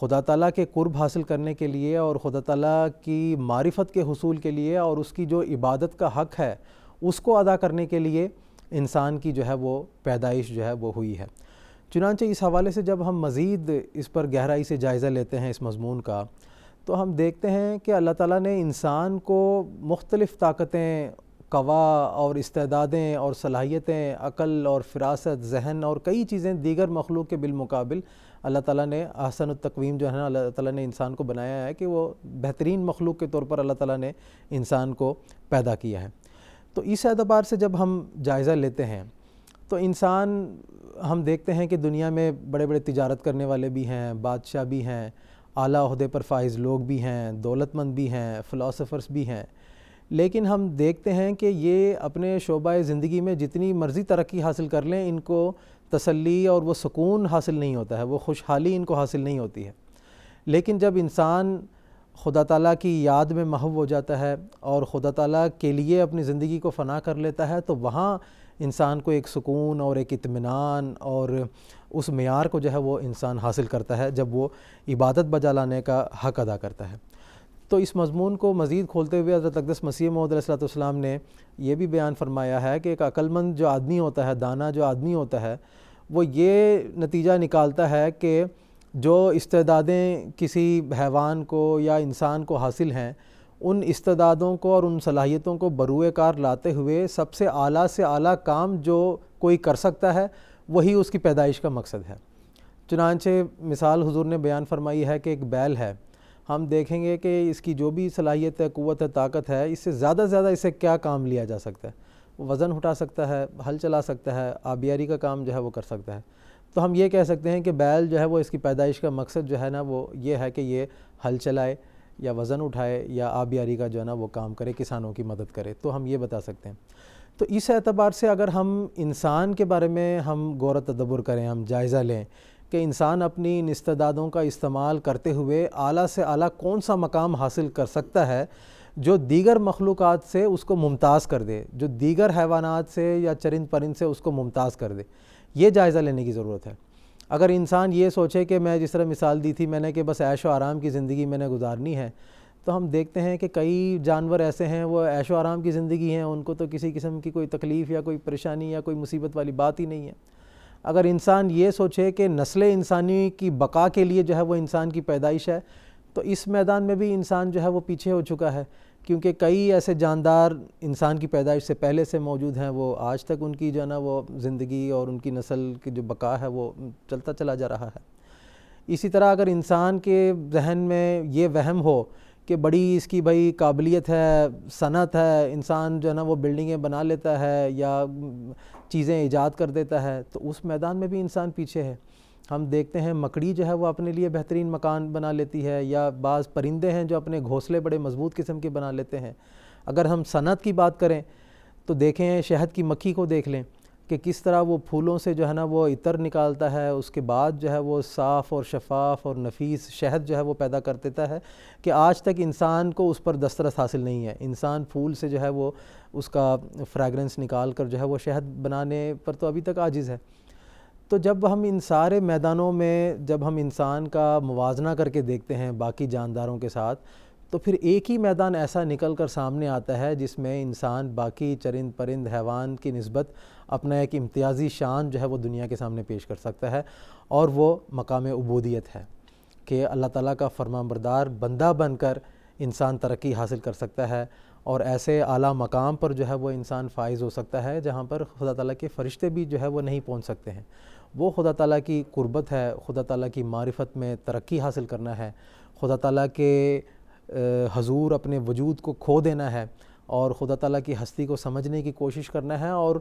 خدا تعالیٰ کے قرب حاصل کرنے کے لیے اور خدا تعالیٰ کی معرفت کے حصول کے لیے اور اس کی جو عبادت کا حق ہے اس کو ادا کرنے کے لیے انسان کی جو ہے وہ پیدائش جو ہے وہ ہوئی ہے۔ چنانچہ اس حوالے سے جب ہم مزید اس پر گہرائی سے جائزہ لیتے ہیں اس مضمون کا، تو ہم دیکھتے ہیں کہ اللہ تعالیٰ نے انسان کو مختلف طاقتیں، قوا اور استعدادیں اور صلاحیتیں، عقل اور فراست، ذہن اور کئی چیزیں دیگر مخلوق کے بالمقابل اللہ تعالیٰ نے احسن التقویم جو ہے نا اللہ تعالیٰ نے انسان کو بنایا ہے کہ وہ بہترین مخلوق کے طور پر اللہ تعالیٰ نے انسان کو پیدا کیا ہے۔ تو اس اعتبار سے جب ہم جائزہ لیتے ہیں تو انسان، ہم دیکھتے ہیں کہ دنیا میں بڑے بڑے تجارت کرنے والے بھی ہیں، بادشاہ بھی ہیں، اعلیٰ عہدے پر فائز لوگ بھی ہیں، دولت مند بھی ہیں، فلاسفرز بھی ہیں، لیکن ہم دیکھتے ہیں کہ یہ اپنے شعبہ زندگی میں جتنی مرضی ترقی حاصل کر لیں، ان کو تسلی اور وہ سکون حاصل نہیں ہوتا ہے، وہ خوشحالی ان کو حاصل نہیں ہوتی ہے۔ لیکن جب انسان خدا تعالیٰ کی یاد میں محو ہو جاتا ہے اور خدا تعالیٰ کے لیے اپنی زندگی کو فنا کر لیتا ہے تو وہاں انسان کو ایک سکون اور ایک اطمینان اور اس معیار کو جو ہے وہ انسان حاصل کرتا ہے جب وہ عبادت بجا لانے کا حق ادا کرتا ہے۔ تو اس مضمون کو مزید کھولتے ہوئے حضرت اقدس مسیح موعود علیہ السلام نے یہ بھی بیان فرمایا ہے کہ ایک عقل مند جو آدمی ہوتا ہے، دانا جو آدمی ہوتا ہے، وہ یہ نتیجہ نکالتا ہے کہ جو استعدادیں کسی حیوان کو یا انسان کو حاصل ہیں، ان استعدادوں کو اور ان صلاحیتوں کو بروئے کار لاتے ہوئے سب سے اعلیٰ سے اعلیٰ کام جو کوئی کر سکتا ہے وہی اس کی پیدائش کا مقصد ہے۔ چنانچہ مثال حضور نے بیان فرمائی ہے کہ ایک بیل ہے، ہم دیکھیں گے کہ اس کی جو بھی صلاحیت ہے، قوت ہے، طاقت ہے، اس سے زیادہ زیادہ اسے کیا کام لیا جا سکتا ہے؟ وہ وزن اٹھا سکتا ہے، ہل چلا سکتا ہے، آبیاری کا کام جو ہے وہ کر سکتا ہے۔ تو ہم یہ کہہ سکتے ہیں کہ بیل جو ہے وہ اس کی پیدائش کا مقصد جو ہے نا وہ یہ ہے کہ یہ ہل چلائے یا وزن اٹھائے یا آبیاری کا جو ہے نا وہ کام کرے، کسانوں کی مدد کرے، تو ہم یہ بتا سکتے ہیں۔ تو اس اعتبار سے اگر ہم انسان کے بارے میں ہم غور و تدبر کریں، ہم جائزہ لیں کہ انسان اپنی ان استعدادوں کا استعمال کرتے ہوئے اعلیٰ سے اعلیٰ کون سا مقام حاصل کر سکتا ہے جو دیگر مخلوقات سے اس کو ممتاز کر دے، جو دیگر حیوانات سے یا چرند پرند سے اس کو ممتاز کر دے، یہ جائزہ لینے کی ضرورت ہے۔ اگر انسان یہ سوچے کہ میں جس طرح مثال دی تھی میں نے کہ بس عیش و آرام کی زندگی میں نے گزارنی ہے، تو ہم دیکھتے ہیں کہ کئی جانور ایسے ہیں وہ عیش و آرام کی زندگی ہیں، ان کو تو کسی قسم کی کوئی تکلیف یا کوئی پریشانی یا کوئی مصیبت والی بات ہی نہیں ہے۔ اگر انسان یہ سوچے کہ نسل انسانی کی بقا کے لیے جو ہے وہ انسان کی پیدائش ہے، تو اس میدان میں بھی انسان جو ہے وہ پیچھے ہو چکا ہے، کیونکہ کئی ایسے جاندار انسان کی پیدائش سے پہلے سے موجود ہیں، وہ آج تک ان کی جو ہے نا وہ زندگی اور ان کی نسل کی جو بقا ہے وہ چلتا چلا جا رہا ہے۔ اسی طرح اگر انسان کے ذہن میں یہ وہم ہو کہ بڑی اس کی بھائی قابلیت ہے، صنعت ہے، انسان جو ہے نا وہ بلڈنگیں بنا لیتا ہے یا چیزیں ایجاد کر دیتا ہے، تو اس میدان میں بھی انسان پیچھے ہے۔ ہم دیکھتے ہیں مکڑی جو ہے وہ اپنے لیے بہترین مکان بنا لیتی ہے، یا بعض پرندے ہیں جو اپنے گھونسلے بڑے مضبوط قسم کے بنا لیتے ہیں۔ اگر ہم صنعت کی بات کریں تو دیکھیں شہد کی مکھی کو دیکھ لیں کہ کس طرح وہ پھولوں سے جو ہے نا وہ عطر نکالتا ہے، اس کے بعد جو ہے وہ صاف اور شفاف اور نفیس شہد جو ہے وہ پیدا کر دیتا ہے کہ آج تک انسان کو اس پر دسترس حاصل نہیں ہے۔ انسان پھول سے جو ہے وہ اس کا فریگرنس نکال کر جو ہے وہ شہد بنانے پر تو ابھی تک عاجز ہے۔ تو جب ہم ان سارے میدانوں میں جب ہم انسان کا موازنہ کر کے دیکھتے ہیں باقی جانداروں کے ساتھ، تو پھر ایک ہی میدان ایسا نکل کر سامنے آتا ہے جس میں انسان باقی چرند پرند حیوان کی نسبت اپنا ایک امتیازی شان جو ہے وہ دنیا کے سامنے پیش کر سکتا ہے، اور وہ مقام عبودیت ہے کہ اللہ تعالیٰ کا فرمانبردار بندہ بن کر انسان ترقی حاصل کر سکتا ہے، اور ایسے اعلیٰ مقام پر جو ہے وہ انسان فائز ہو سکتا ہے جہاں پر خدا تعالیٰ کے فرشتے بھی جو ہے وہ نہیں پہنچ سکتے ہیں۔ وہ خدا تعالیٰ کی قربت ہے، خدا تعالیٰ کی معرفت میں ترقی حاصل کرنا ہے، خدا تعالیٰ کے حضور اپنے وجود کو کھو دینا ہے، اور خدا تعالیٰ کی ہستی کو سمجھنے کی کوشش کرنا ہے، اور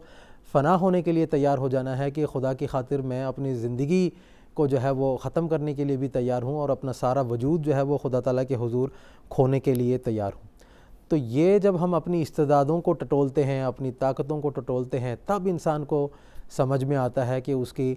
فنا ہونے کے لیے تیار ہو جانا ہے کہ خدا کی خاطر میں اپنی زندگی کو جو ہے وہ ختم کرنے کے لیے بھی تیار ہوں، اور اپنا سارا وجود جو ہے وہ خدا تعالیٰ کے حضور کھونے کے لیے تیار ہوں۔ تو یہ جب ہم اپنی استعدادوں کو ٹٹولتے ہیں، اپنی طاقتوں کو ٹٹولتے ہیں، تب انسان کو سمجھ میں آتا ہے کہ اس کی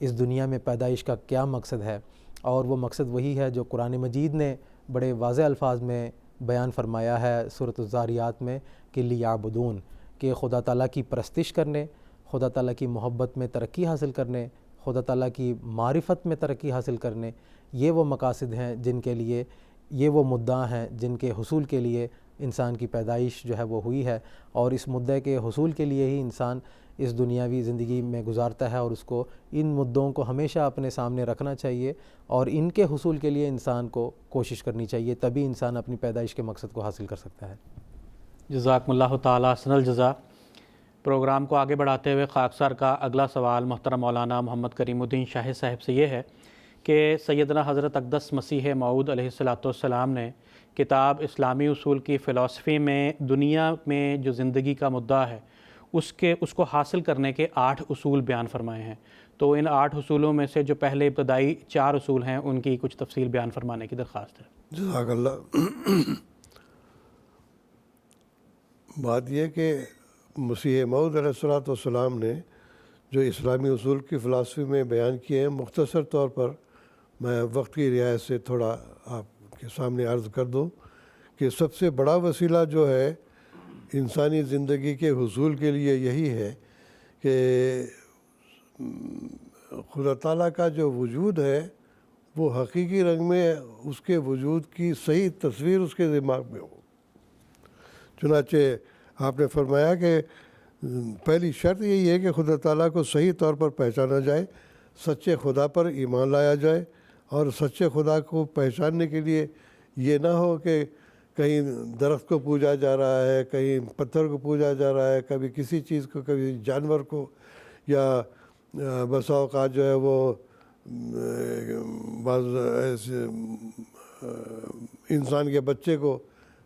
اس دنیا میں پیدائش کا کیا مقصد ہے، اور وہ مقصد وہی ہے جو قرآن مجید نے بڑے واضح الفاظ میں بیان فرمایا ہے سورۃ الذاریات میں کہ لیعبدون، کہ خدا تعالیٰ کی پرستش کرنے، خدا تعالیٰ کی محبت میں ترقی حاصل کرنے، خدا تعالیٰ کی معرفت میں ترقی حاصل کرنے، یہ وہ مقاصد ہیں جن کے لیے، یہ وہ مدعا ہیں جن کے حصول کے لیے انسان کی پیدائش جو ہے وہ ہوئی ہے، اور اس مدعے کے حصول کے لیے ہی انسان اس دنیاوی زندگی میں گزارتا ہے، اور اس کو ان مدعوں کو ہمیشہ اپنے سامنے رکھنا چاہیے اور ان کے حصول کے لیے انسان کو کوشش کرنی چاہیے، تبھی انسان اپنی پیدائش کے مقصد کو حاصل کر سکتا ہے۔ جزاکم اللہ تعالیٰ احسن الجزا۔ پروگرام کو آگے بڑھاتے ہوئے خاکسار کا اگلا سوال محترم مولانا محمد کریم الدین شاہد صاحب سے یہ ہے کہ سیدنا حضرت اقدس مسیح موعود علیہ السلام نے کتاب اسلامی اصول کی فلسفی میں دنیا میں جو زندگی کا مدعا ہے اس کو حاصل کرنے کے 8 اصول بیان فرمائے ہیں، تو ان 8 اصولوں میں سے جو پہلے ابتدائی 4 اصول ہیں ان کی کچھ تفصیل بیان فرمانے کی درخواست ہے۔ جزاک اللہ۔ بات یہ کہ مسیح موعود علیہ السلام نے جو اسلامی اصول کی فلسفی میں بیان کیے ہیں، مختصر طور پر میں وقت کی رعایت سے تھوڑا آپ کے سامنے عرض کر دوں کہ سب سے بڑا وسیلہ جو ہے انسانی زندگی کے حصول کے لیے یہی ہے کہ خدا تعالیٰ کا جو وجود ہے وہ حقیقی رنگ میں اس کے وجود کی صحیح تصویر اس کے دماغ میں ہو۔ چنانچہ آپ نے فرمایا کہ پہلی شرط یہی ہے کہ خدا تعالیٰ کو صحیح طور پر پہچانا جائے، سچے خدا پر ایمان لایا جائے، اور سچے خدا کو پہچاننے کے لیے یہ نہ ہو کہ کہیں درخت کو پوجا جا رہا ہے، کہیں پتھر کو پوجا جا رہا ہے، کبھی کسی چیز کو، کبھی جانور کو، یا بسا اوقات جو ہے وہ بعض ایسے انسان کے بچے کو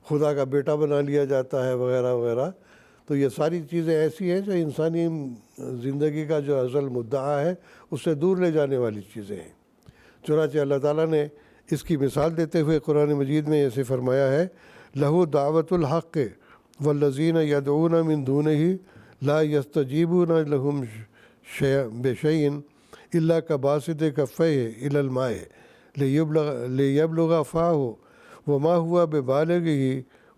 خدا کا بیٹا بنا لیا جاتا ہے وغیرہ وغیرہ۔ تو یہ ساری چیزیں ایسی ہیں جو انسانی زندگی کا جو اصل مدعا ہے اس سے دور لے جانے والی چیزیں ہیں۔ چنانچہ اللہ تعالیٰ نے اس کی مثال دیتے ہوئے قرآن مجید میں ایسے فرمایا ہے، لہو دعوت الحق والذین یدعون من دونہ لا یستجیبون لہم بشیء الا کباسط کفیہ الی الماء لیبلغ فاہ وما ہوا ببالغہ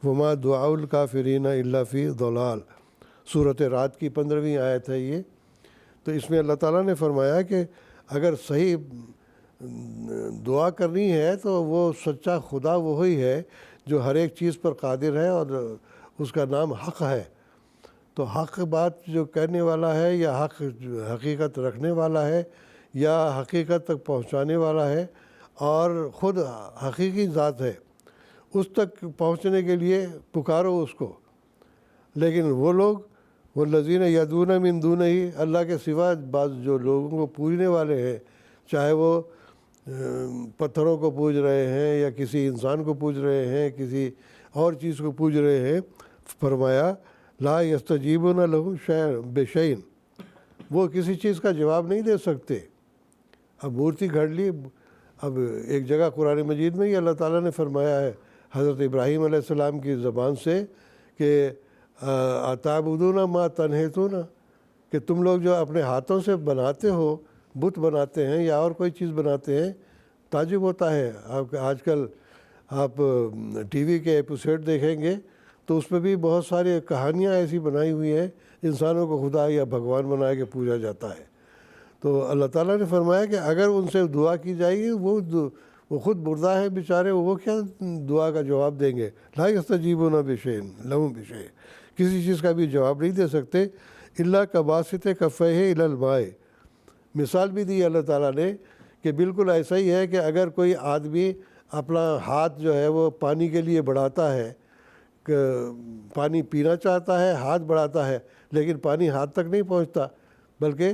وما دعاء الکافرین الا فی ضلال۔ سورۃ رعد کی 15ویں آیت ہے یہ۔ تو اس میں اللہ تعالیٰ نے فرمایا کہ اگر صحیح دعا کرنی ہے تو وہ سچا خدا وہی ہے جو ہر ایک چیز پر قادر ہے، اور اس کا نام حق ہے۔ تو حق بات جو کہنے والا ہے، یا حقیقت رکھنے والا ہے، یا حقیقت تک پہنچانے والا ہے، اور خود حقیقی ذات ہے، اس تک پہنچنے کے لیے پکارو اس کو۔ لیکن وہ لوگ والذین یدعون من دونہ، اللہ کے سوا بعض جو لوگوں کو پوجنے والے ہیں، چاہے وہ پتھروں کو پوج رہے ہیں، یا کسی انسان کو پوج رہے ہیں، کسی اور چیز کو پوج رہے ہیں، فرمایا لا یستجیبون لہم بشیء، وہ کسی چیز کا جواب نہیں دے سکتے۔ اب مورتی گھڑ لی، اب ایک جگہ قرآن مجید میں ہی اللہ تعالیٰ نے فرمایا ہے حضرت ابراہیم علیہ السلام کی زبان سے کہ اتعبدون ما تنحتون، کہ تم لوگ جو اپنے ہاتھوں سے بناتے ہو، بت بناتے ہیں یا اور کوئی چیز بناتے ہیں، تعجب ہوتا ہے۔ آج کل آپ ٹی وی کے ایپیسوڈ دیکھیں گے تو اس میں بھی بہت ساری کہانیاں ایسی بنائی ہوئی ہیں، انسانوں کو خدا یا بھگوان بنا کے پوجا جاتا ہے۔ تو اللہ تعالیٰ نے فرمایا کہ اگر ان سے دعا کی جائے گی، وہ خود مردہ ہے بیچارے، وہ کیا دعا کا جواب دیں گے؟ لا یستجیبون بشیء لہم بشیء، کسی چیز کا بھی جواب نہیں دے سکتے، الا کباسط کفیہ الی الماء۔ مثال بھی دی اللہ تعالیٰ نے کہ بالکل ایسا ہی ہے کہ اگر کوئی آدمی اپنا ہاتھ جو ہے وہ پانی کے لیے بڑھاتا ہے، کہ پانی پینا چاہتا ہے، ہاتھ بڑھاتا ہے، لیکن پانی ہاتھ تک نہیں پہنچتا، بلکہ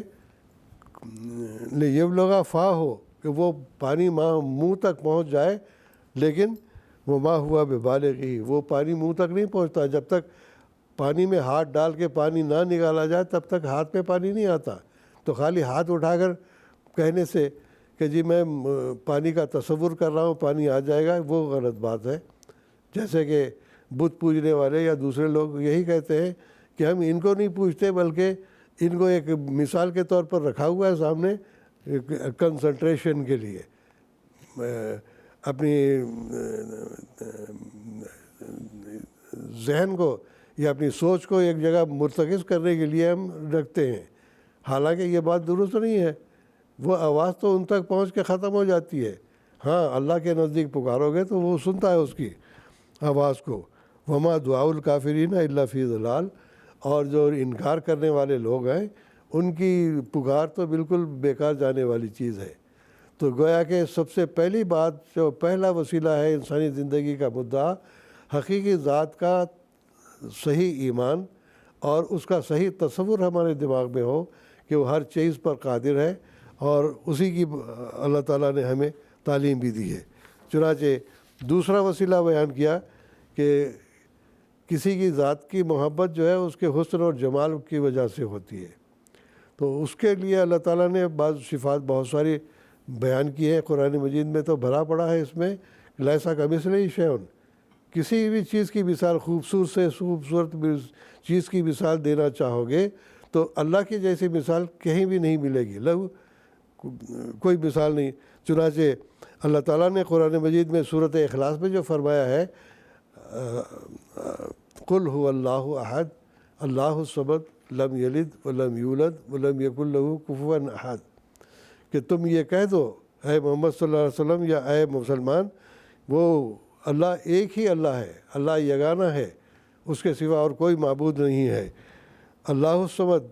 لیبلغ فاہ ہو، کہ وہ پانی منہ تک پہنچ جائے، لیکن وہ ما ہوا ببالغہ، وہ پانی منہ تک نہیں پہنچتا۔ جب تک پانی میں ہاتھ ڈال کے پانی نہ نکالا جائے تب تک ہاتھ میں پانی نہیں آتا۔ تو خالی ہاتھ اٹھا کر کہنے سے کہ جی میں پانی کا تصور کر رہا ہوں، پانی آ جائے گا، وہ غلط بات ہے۔ جیسے کہ بت پوجنے والے یا دوسرے لوگ یہی کہتے ہیں کہ ہم ان کو نہیں پوجتے، بلکہ ان کو ایک مثال کے طور پر رکھا ہوا ہے سامنے کنسنٹریشن کے لیے، اپنی ذہن کو یا اپنی سوچ کو ایک جگہ مرتکز کرنے کے لیے ہم رکھتے ہیں۔ حالانکہ یہ بات درست نہیں ہے، وہ آواز تو ان تک پہنچ کے ختم ہو جاتی ہے۔ ہاں، اللہ کے نزدیک پکارو گے تو وہ سنتا ہے اس کی آواز کو۔ وما دعاء الکافرین الا فی ضلال، اور جو انکار کرنے والے لوگ ہیں ان کی پکار تو بالکل بیکار جانے والی چیز ہے۔ تو گویا کہ سب سے پہلی بات، جو پہلا وسیلہ ہے انسانی زندگی کا مدعا، حقیقی ذات کا صحیح ایمان اور اس کا صحیح تصور ہمارے دماغ میں ہو کہ وہ ہر چیز پر قادر ہے، اور اسی کی اللہ تعالیٰ نے ہمیں تعلیم بھی دی ہے۔ چنانچہ دوسرا وسیلہ بیان کیا کہ کسی کی ذات کی محبت جو ہے اس کے حسن اور جمال کی وجہ سے ہوتی ہے، تو اس کے لیے اللہ تعالیٰ نے بعض صفات بہت ساری بیان کی ہے۔ قرآن مجید میں تو بھرا پڑا ہے اس میں، لیسا کمثلہ شیء، کسی بھی چیز کی مثال، خوبصورت سے خوبصورت چیز کی مثال دینا چاہو گے تو اللہ کی جیسی مثال کہیں بھی نہیں ملے گی، کوئی مثال نہیں۔ چنانچہ اللہ تعالیٰ نے قرآن مجید میں سورۃ اخلاص میں جو فرمایا ہے، قل هو اللہ احد اللہ الصمد لم یلد ولم یولد ولم یکن لہ کفوا احد، کہ تم یہ کہہ دو اے محمد صلی اللہ علیہ وسلم یا اے مسلمان، وہ اللہ ایک ہی اللہ ہے، اللہ یگانہ ہے، اس کے سوا اور کوئی معبود نہیں ہے۔ اللہ الصمد،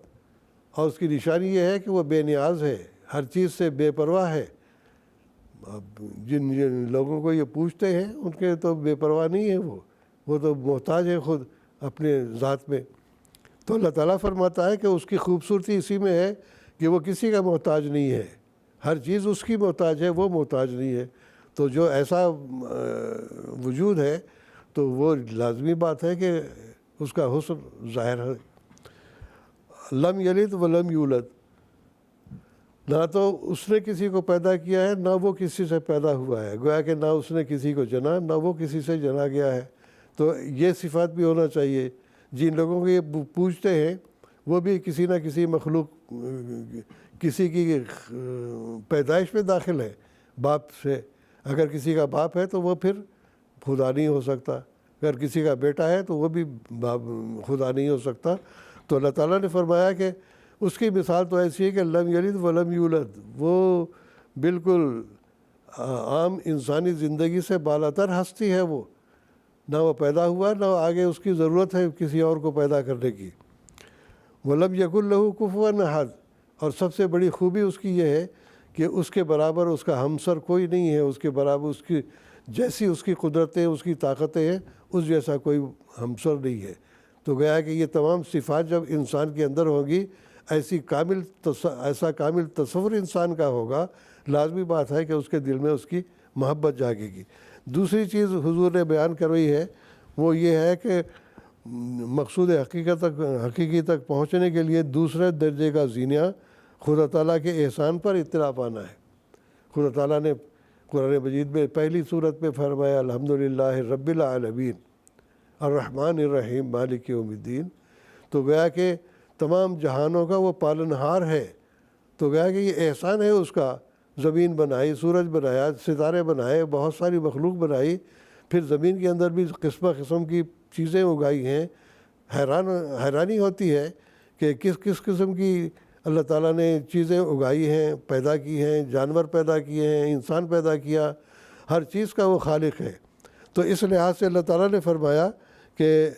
اور اس کی نشانی یہ ہے کہ وہ بے نیاز ہے، ہر چیز سے بے پرواہ ہے۔ جن لوگوں کو یہ پوچھتے ہیں ان کے تو بے پرواہ نہیں ہے، وہ تو محتاج ہے خود اپنے ذات میں۔ تو اللہ تعالیٰ فرماتا ہے کہ اس کی خوبصورتی اسی میں ہے کہ وہ کسی کا محتاج نہیں ہے، ہر چیز اس کی محتاج ہے، وہ محتاج نہیں ہے۔ تو جو ایسا وجود ہے تو وہ لازمی بات ہے کہ اس کا حسن ظاہر ہے۔ لم یلد ولم یولد، نہ تو اس نے کسی کو پیدا کیا ہے نہ وہ کسی سے پیدا ہوا ہے، گویا کہ نہ اس نے کسی کو جنا نہ وہ کسی سے جنا گیا ہے۔ تو یہ صفات بھی ہونا چاہیے۔ جن لوگوں کو یہ پوچھتے ہیں وہ بھی کسی نہ کسی مخلوق، کسی کی پیدائش میں داخل ہے باپ سے۔ اگر کسی کا باپ ہے تو وہ پھر خدا نہیں ہو سکتا، اگر کسی کا بیٹا ہے تو وہ بھی خدا نہیں ہو سکتا۔ تو اللہ تعالیٰ نے فرمایا کہ اس کی مثال تو ایسی ہے کہ لم یلد ولم یولد، وہ بالکل عام انسانی زندگی سے بالاتر ہستی ہے، وہ نہ وہ پیدا ہوا نہ آگے اس کی ضرورت ہے کسی اور کو پیدا کرنے کی۔ ولم یکن لہ کفوا احد، اور سب سے بڑی خوبی اس کی یہ ہے کہ اس کے برابر اس کا ہمسر کوئی نہیں ہے، اس کے برابر اس کی جیسی اس کی قدرتیں، اس کی طاقتیں ہیں، اس جیسا کوئی ہمسر نہیں ہے۔ تو گیا کہ یہ تمام صفات جب انسان کے اندر ہوں گی، ایسا کامل تصور انسان کا ہوگا، لازمی بات ہے کہ اس کے دل میں اس کی محبت جاگے گی۔ دوسری چیز حضور نے بیان کروئی ہے وہ یہ ہے کہ مقصود حقیقی تک پہنچنے کے لیے دوسرے درجے کا زینہ خدا تعالیٰ کے احسان پر اطلاع پانا ہے۔ خدا تعالیٰ نے قرآن مجید میں پہلی صورت میں فرمایا الحمدللہ رب العالمین الرحمن الرحیم مالک یوم الدین، تو گیا کہ تمام جہانوں کا وہ پالنہار ہے۔ تو گیا کہ یہ احسان ہے اس کا، زمین بنائی، سورج بنایا، ستارے بنائے، بہت ساری مخلوق بنائی، پھر زمین کے اندر بھی قسم قسم کی چیزیں اگائی ہیں۔ حیرانی ہوتی ہے کہ کس کس قسم کی اللہ تعالیٰ نے چیزیں اگائی ہیں، پیدا کی ہیں، جانور پیدا کیے ہیں، انسان پیدا کیا، ہر چیز کا وہ خالق ہے۔ تو اس لحاظ سے اللہ تعالیٰ نے فرمایا کہ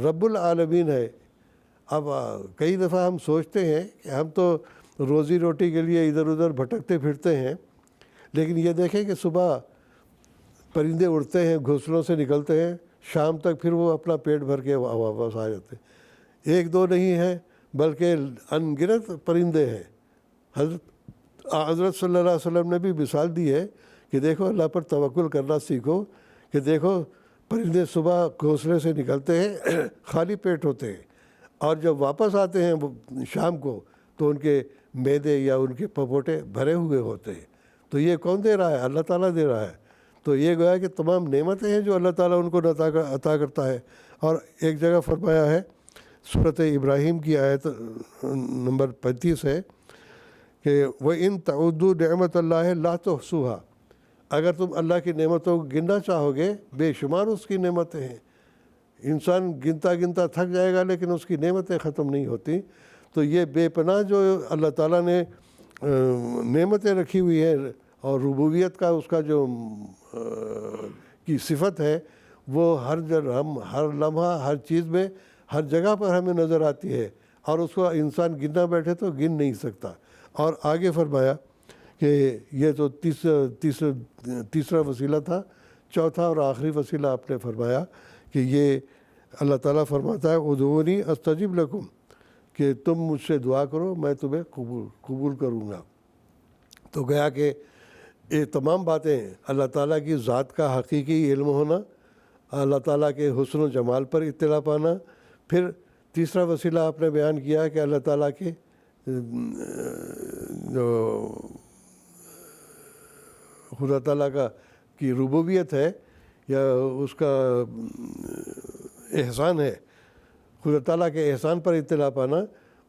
رب العالمین ہے۔ اب کئی دفعہ ہم سوچتے ہیں کہ ہم تو روزی روٹی کے لیے ادھر ادھر بھٹکتے پھرتے ہیں، لیکن یہ دیکھیں کہ صبح پرندے اڑتے ہیں، گھونسلوں سے نکلتے ہیں، شام تک پھر وہ اپنا پیٹ بھر کے واپس آ جاتے ہیں۔ ایک دو نہیں ہیں بلکہ ان گنت پرندے ہیں۔ حضرت صلی اللہ علیہ وسلم نے بھی مثال دی ہے کہ دیکھو اللہ پر توکل کرنا سیکھو، کہ دیکھو پرندے صبح گھونسلے سے نکلتے ہیں، خالی پیٹ ہوتے ہیں، اور جب واپس آتے ہیں شام کو تو ان کے معدے یا ان کے پپوٹے بھرے ہوئے ہوتے ہیں۔ تو یہ کون دے رہا ہے؟ اللہ تعالیٰ دے رہا ہے۔ تو یہ گویا کہ تمام نعمتیں ہیں جو اللہ تعالیٰ ان کو عطا کرتا ہے۔ اور ایک جگہ فرمایا ہے، سورۃ ابراہیم کی آیت نمبر 35 ہے کہ وَإِن تَعُدُّوا نِعْمَةَ اللَّهِ لَا تُحْصُوهَا، اگر تم اللہ کی نعمتوں کو گننا چاہو گے، بے شمار اس کی نعمتیں ہیں، انسان گنتا تھک جائے گا لیکن اس کی نعمتیں ختم نہیں ہوتی۔ تو یہ بے پناہ جو اللہ تعالیٰ نے نعمتیں رکھی ہوئی ہیں، اور ربوبیت کا اس کا جو کی صفت ہے، وہ ہر لمحہ ہر چیز میں ہر جگہ پر ہمیں نظر آتی ہے، اور اس کو انسان گننا بیٹھے تو گن نہیں سکتا۔ اور آگے فرمایا کہ یہ تو تیسرا وسیلہ تھا۔ چوتھا اور آخری وسیلہ آپ نے فرمایا کہ یہ اللہ تعالیٰ فرماتا ہے ادعونی استجب لکم، کہ تم مجھ سے دعا کرو میں تمہیں قبول کروں گا۔ تو گیا کہ یہ تمام باتیں اللہ تعالیٰ کی ذات کا حقیقی علم ہونا، اللہ تعالیٰ کے حسن و جمال پر اطلاع پانا، پھر تیسرا وسیلہ آپ نے بیان کیا کہ اللہ تعالیٰ کے جو خدا تعالیٰ کی ربوبیت ہے یا اس کا احسان ہے، خدا تعالیٰ کے احسان پر اطلاع پانا۔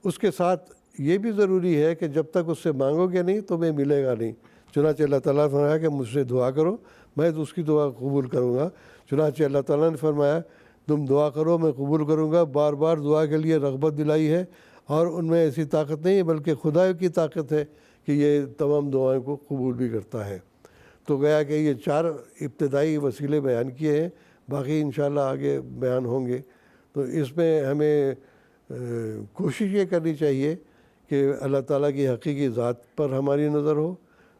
اس کے ساتھ یہ بھی ضروری ہے کہ جب تک اس سے مانگو گے نہیں تمہیں ملے گا نہیں۔ چنانچہ اللہ تعالیٰ نے فرمایا کہ مجھ سے دعا کرو میں تو اس کی دعا قبول کروں گا۔ چنانچہ اللہ تعالیٰ نے فرمایا تم دعا کرو میں قبول کروں گا، بار بار دعا کے لیے رغبت دلائی ہے، اور ان میں ایسی طاقت نہیں ہے بلکہ خدا کی طاقت ہے کہ یہ تمام دعائیں کو قبول بھی کرتا ہے۔ تو گیا کہ یہ 4 ابتدائی وسیلے بیان کیے ہیں، باقی انشاءاللہ آگے بیان ہوں گے۔ تو اس میں ہمیں کوشش یہ کرنی چاہیے کہ اللہ تعالیٰ کی حقیقی ذات پر ہماری نظر ہو،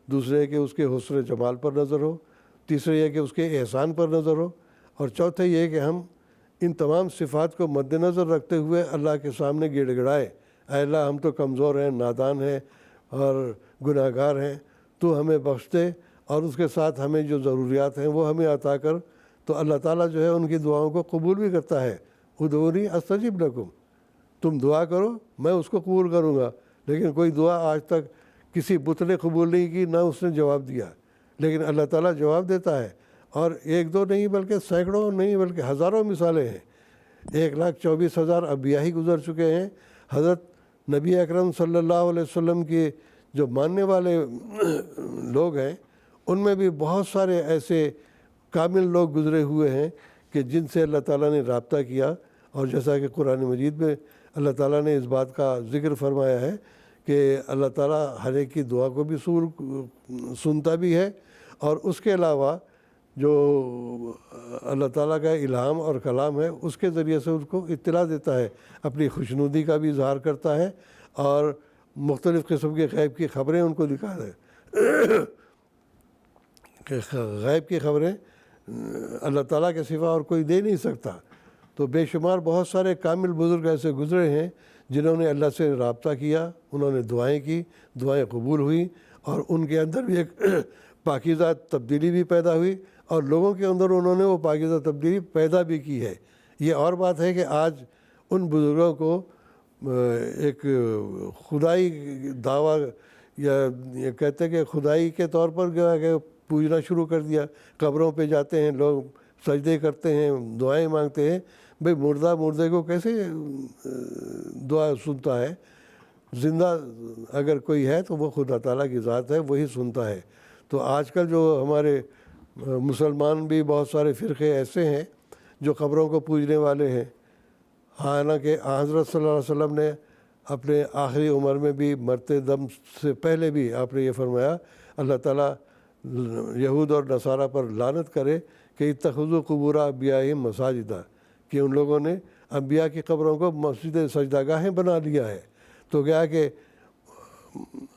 دوسرے کہ اس کے حسن جمال پر نظر ہو، تیسرے یہ کہ اس کے احسان پر نظر ہو، اور چوتھے یہ کہ ہم ان تمام صفات کو مد نظر رکھتے ہوئے اللہ کے سامنے گڑ گڑائے، اے اللہ ہم تو کمزور ہیں، نادان ہیں اور گناہ گار ہیں، تو ہمیں بخش دے، اور اس کے ساتھ ہمیں جو ضروریات ہیں وہ ہمیں عطا کر۔ تو اللہ تعالیٰ جو ہے ان کی دعاؤں کو قبول بھی کرتا ہے۔ ادعونی استجب لکم، تم دعا کرو میں اس کو قبول کروں گا۔ لیکن کوئی دعا آج تک کسی بت نے قبول نہیں کی، نہ اس نے جواب دیا، لیکن اللہ تعالیٰ جواب دیتا ہے، اور 1-2 نہیں بلکہ سینکڑوں نہیں بلکہ ہزاروں مثالیں ہیں۔ 1,24,000 انبیاء ہی گزر چکے ہیں۔ حضرت نبی اکرم صلی اللہ علیہ وسلم کے جو ماننے والے لوگ ہیں ان میں بھی بہت سارے ایسے کامل لوگ گزرے ہوئے ہیں کہ جن سے اللہ تعالیٰ نے رابطہ کیا، اور جیسا کہ قرآن مجید میں اللہ تعالیٰ نے اس بات کا ذکر فرمایا ہے کہ اللہ تعالیٰ ہر ایک کی دعا کو بھی سنتا بھی ہے، اور اس کے علاوہ جو اللہ تعالیٰ کا الہام اور کلام ہے اس کے ذریعے سے ان کو اطلاع دیتا ہے، اپنی خوشنودی کا بھی اظہار کرتا ہے، اور مختلف قسم کے غیب کی خبریں ان کو دکھاتا ہے کہ غیب کی خبریں اللہ تعالیٰ کے سوا اور کوئی دے نہیں سکتا۔ تو بے شمار بہت سارے کامل بزرگ ایسے گزرے ہیں جنہوں نے اللہ سے رابطہ کیا، انہوں نے دعائیں کی، دعائیں قبول ہوئیں، اور ان کے اندر بھی ایک پاکیزہ تبدیلی بھی پیدا ہوئی، اور لوگوں کے اندر انہوں نے وہ پاکیزہ تبدیلی پیدا بھی کی ہے۔ یہ اور بات ہے کہ آج ان بزرگوں کو ایک خدائی دعویٰ یا یہ کہتے ہیں کہ خدائی کے طور پر کہ پوجنا شروع کر دیا، قبروں پہ جاتے ہیں لوگ، سجدے کرتے ہیں، دعائیں مانگتے ہیں۔ بھئی مردے کو کیسے دعا سنتا ہے؟ زندہ اگر کوئی ہے تو وہ خدا تعالیٰ کی ذات ہے، وہی سنتا ہے۔ تو آج کل جو ہمارے مسلمان بھی بہت سارے فرقے ایسے ہیں جو قبروں کو پوجنے والے ہیں، حالانکہ حضرت صلی اللہ علیہ وسلم نے اپنے آخری عمر میں بھی مرتے دم سے پہلے بھی آپ نے یہ فرمایا اللہ تعالیٰ یہود اور نصارہ پر لعنت کرے کہ اتخذوا قبور انبیائہم مساجدہ، کہ ان لوگوں نے انبیاء کی قبروں کو مسجد سجدہ گاہیں بنا لیا ہے۔ تو گیا کہ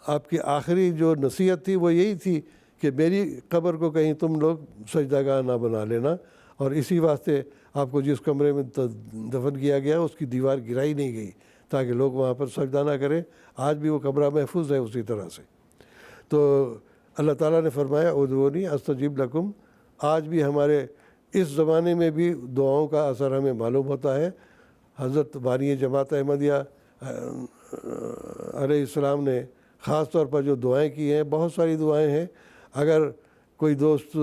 آپ کی آخری جو نصیحت تھی وہ یہی تھی کہ میری قبر کو کہیں تم لوگ سجدہ گاہ نہ بنا لینا، اور اسی واسطے آپ کو جس کمرے میں دفن کیا گیا اس کی دیوار گرائی نہیں گئی تاکہ لوگ وہاں پر سجدہ نہ کریں۔ آج بھی وہ کمرہ محفوظ ہے اسی طرح سے۔ تو اللہ تعالیٰ نے فرمایا ادعونی استجب لکم، آج بھی ہمارے اس زمانے میں بھی دعاؤں کا اثر ہمیں معلوم ہوتا ہے۔ حضرت بانی جماعت احمدیہ علیہ السلام نے خاص طور پر جو دعائیں کی ہیں، بہت ساری دعائیں ہیں، اگر کوئی دوست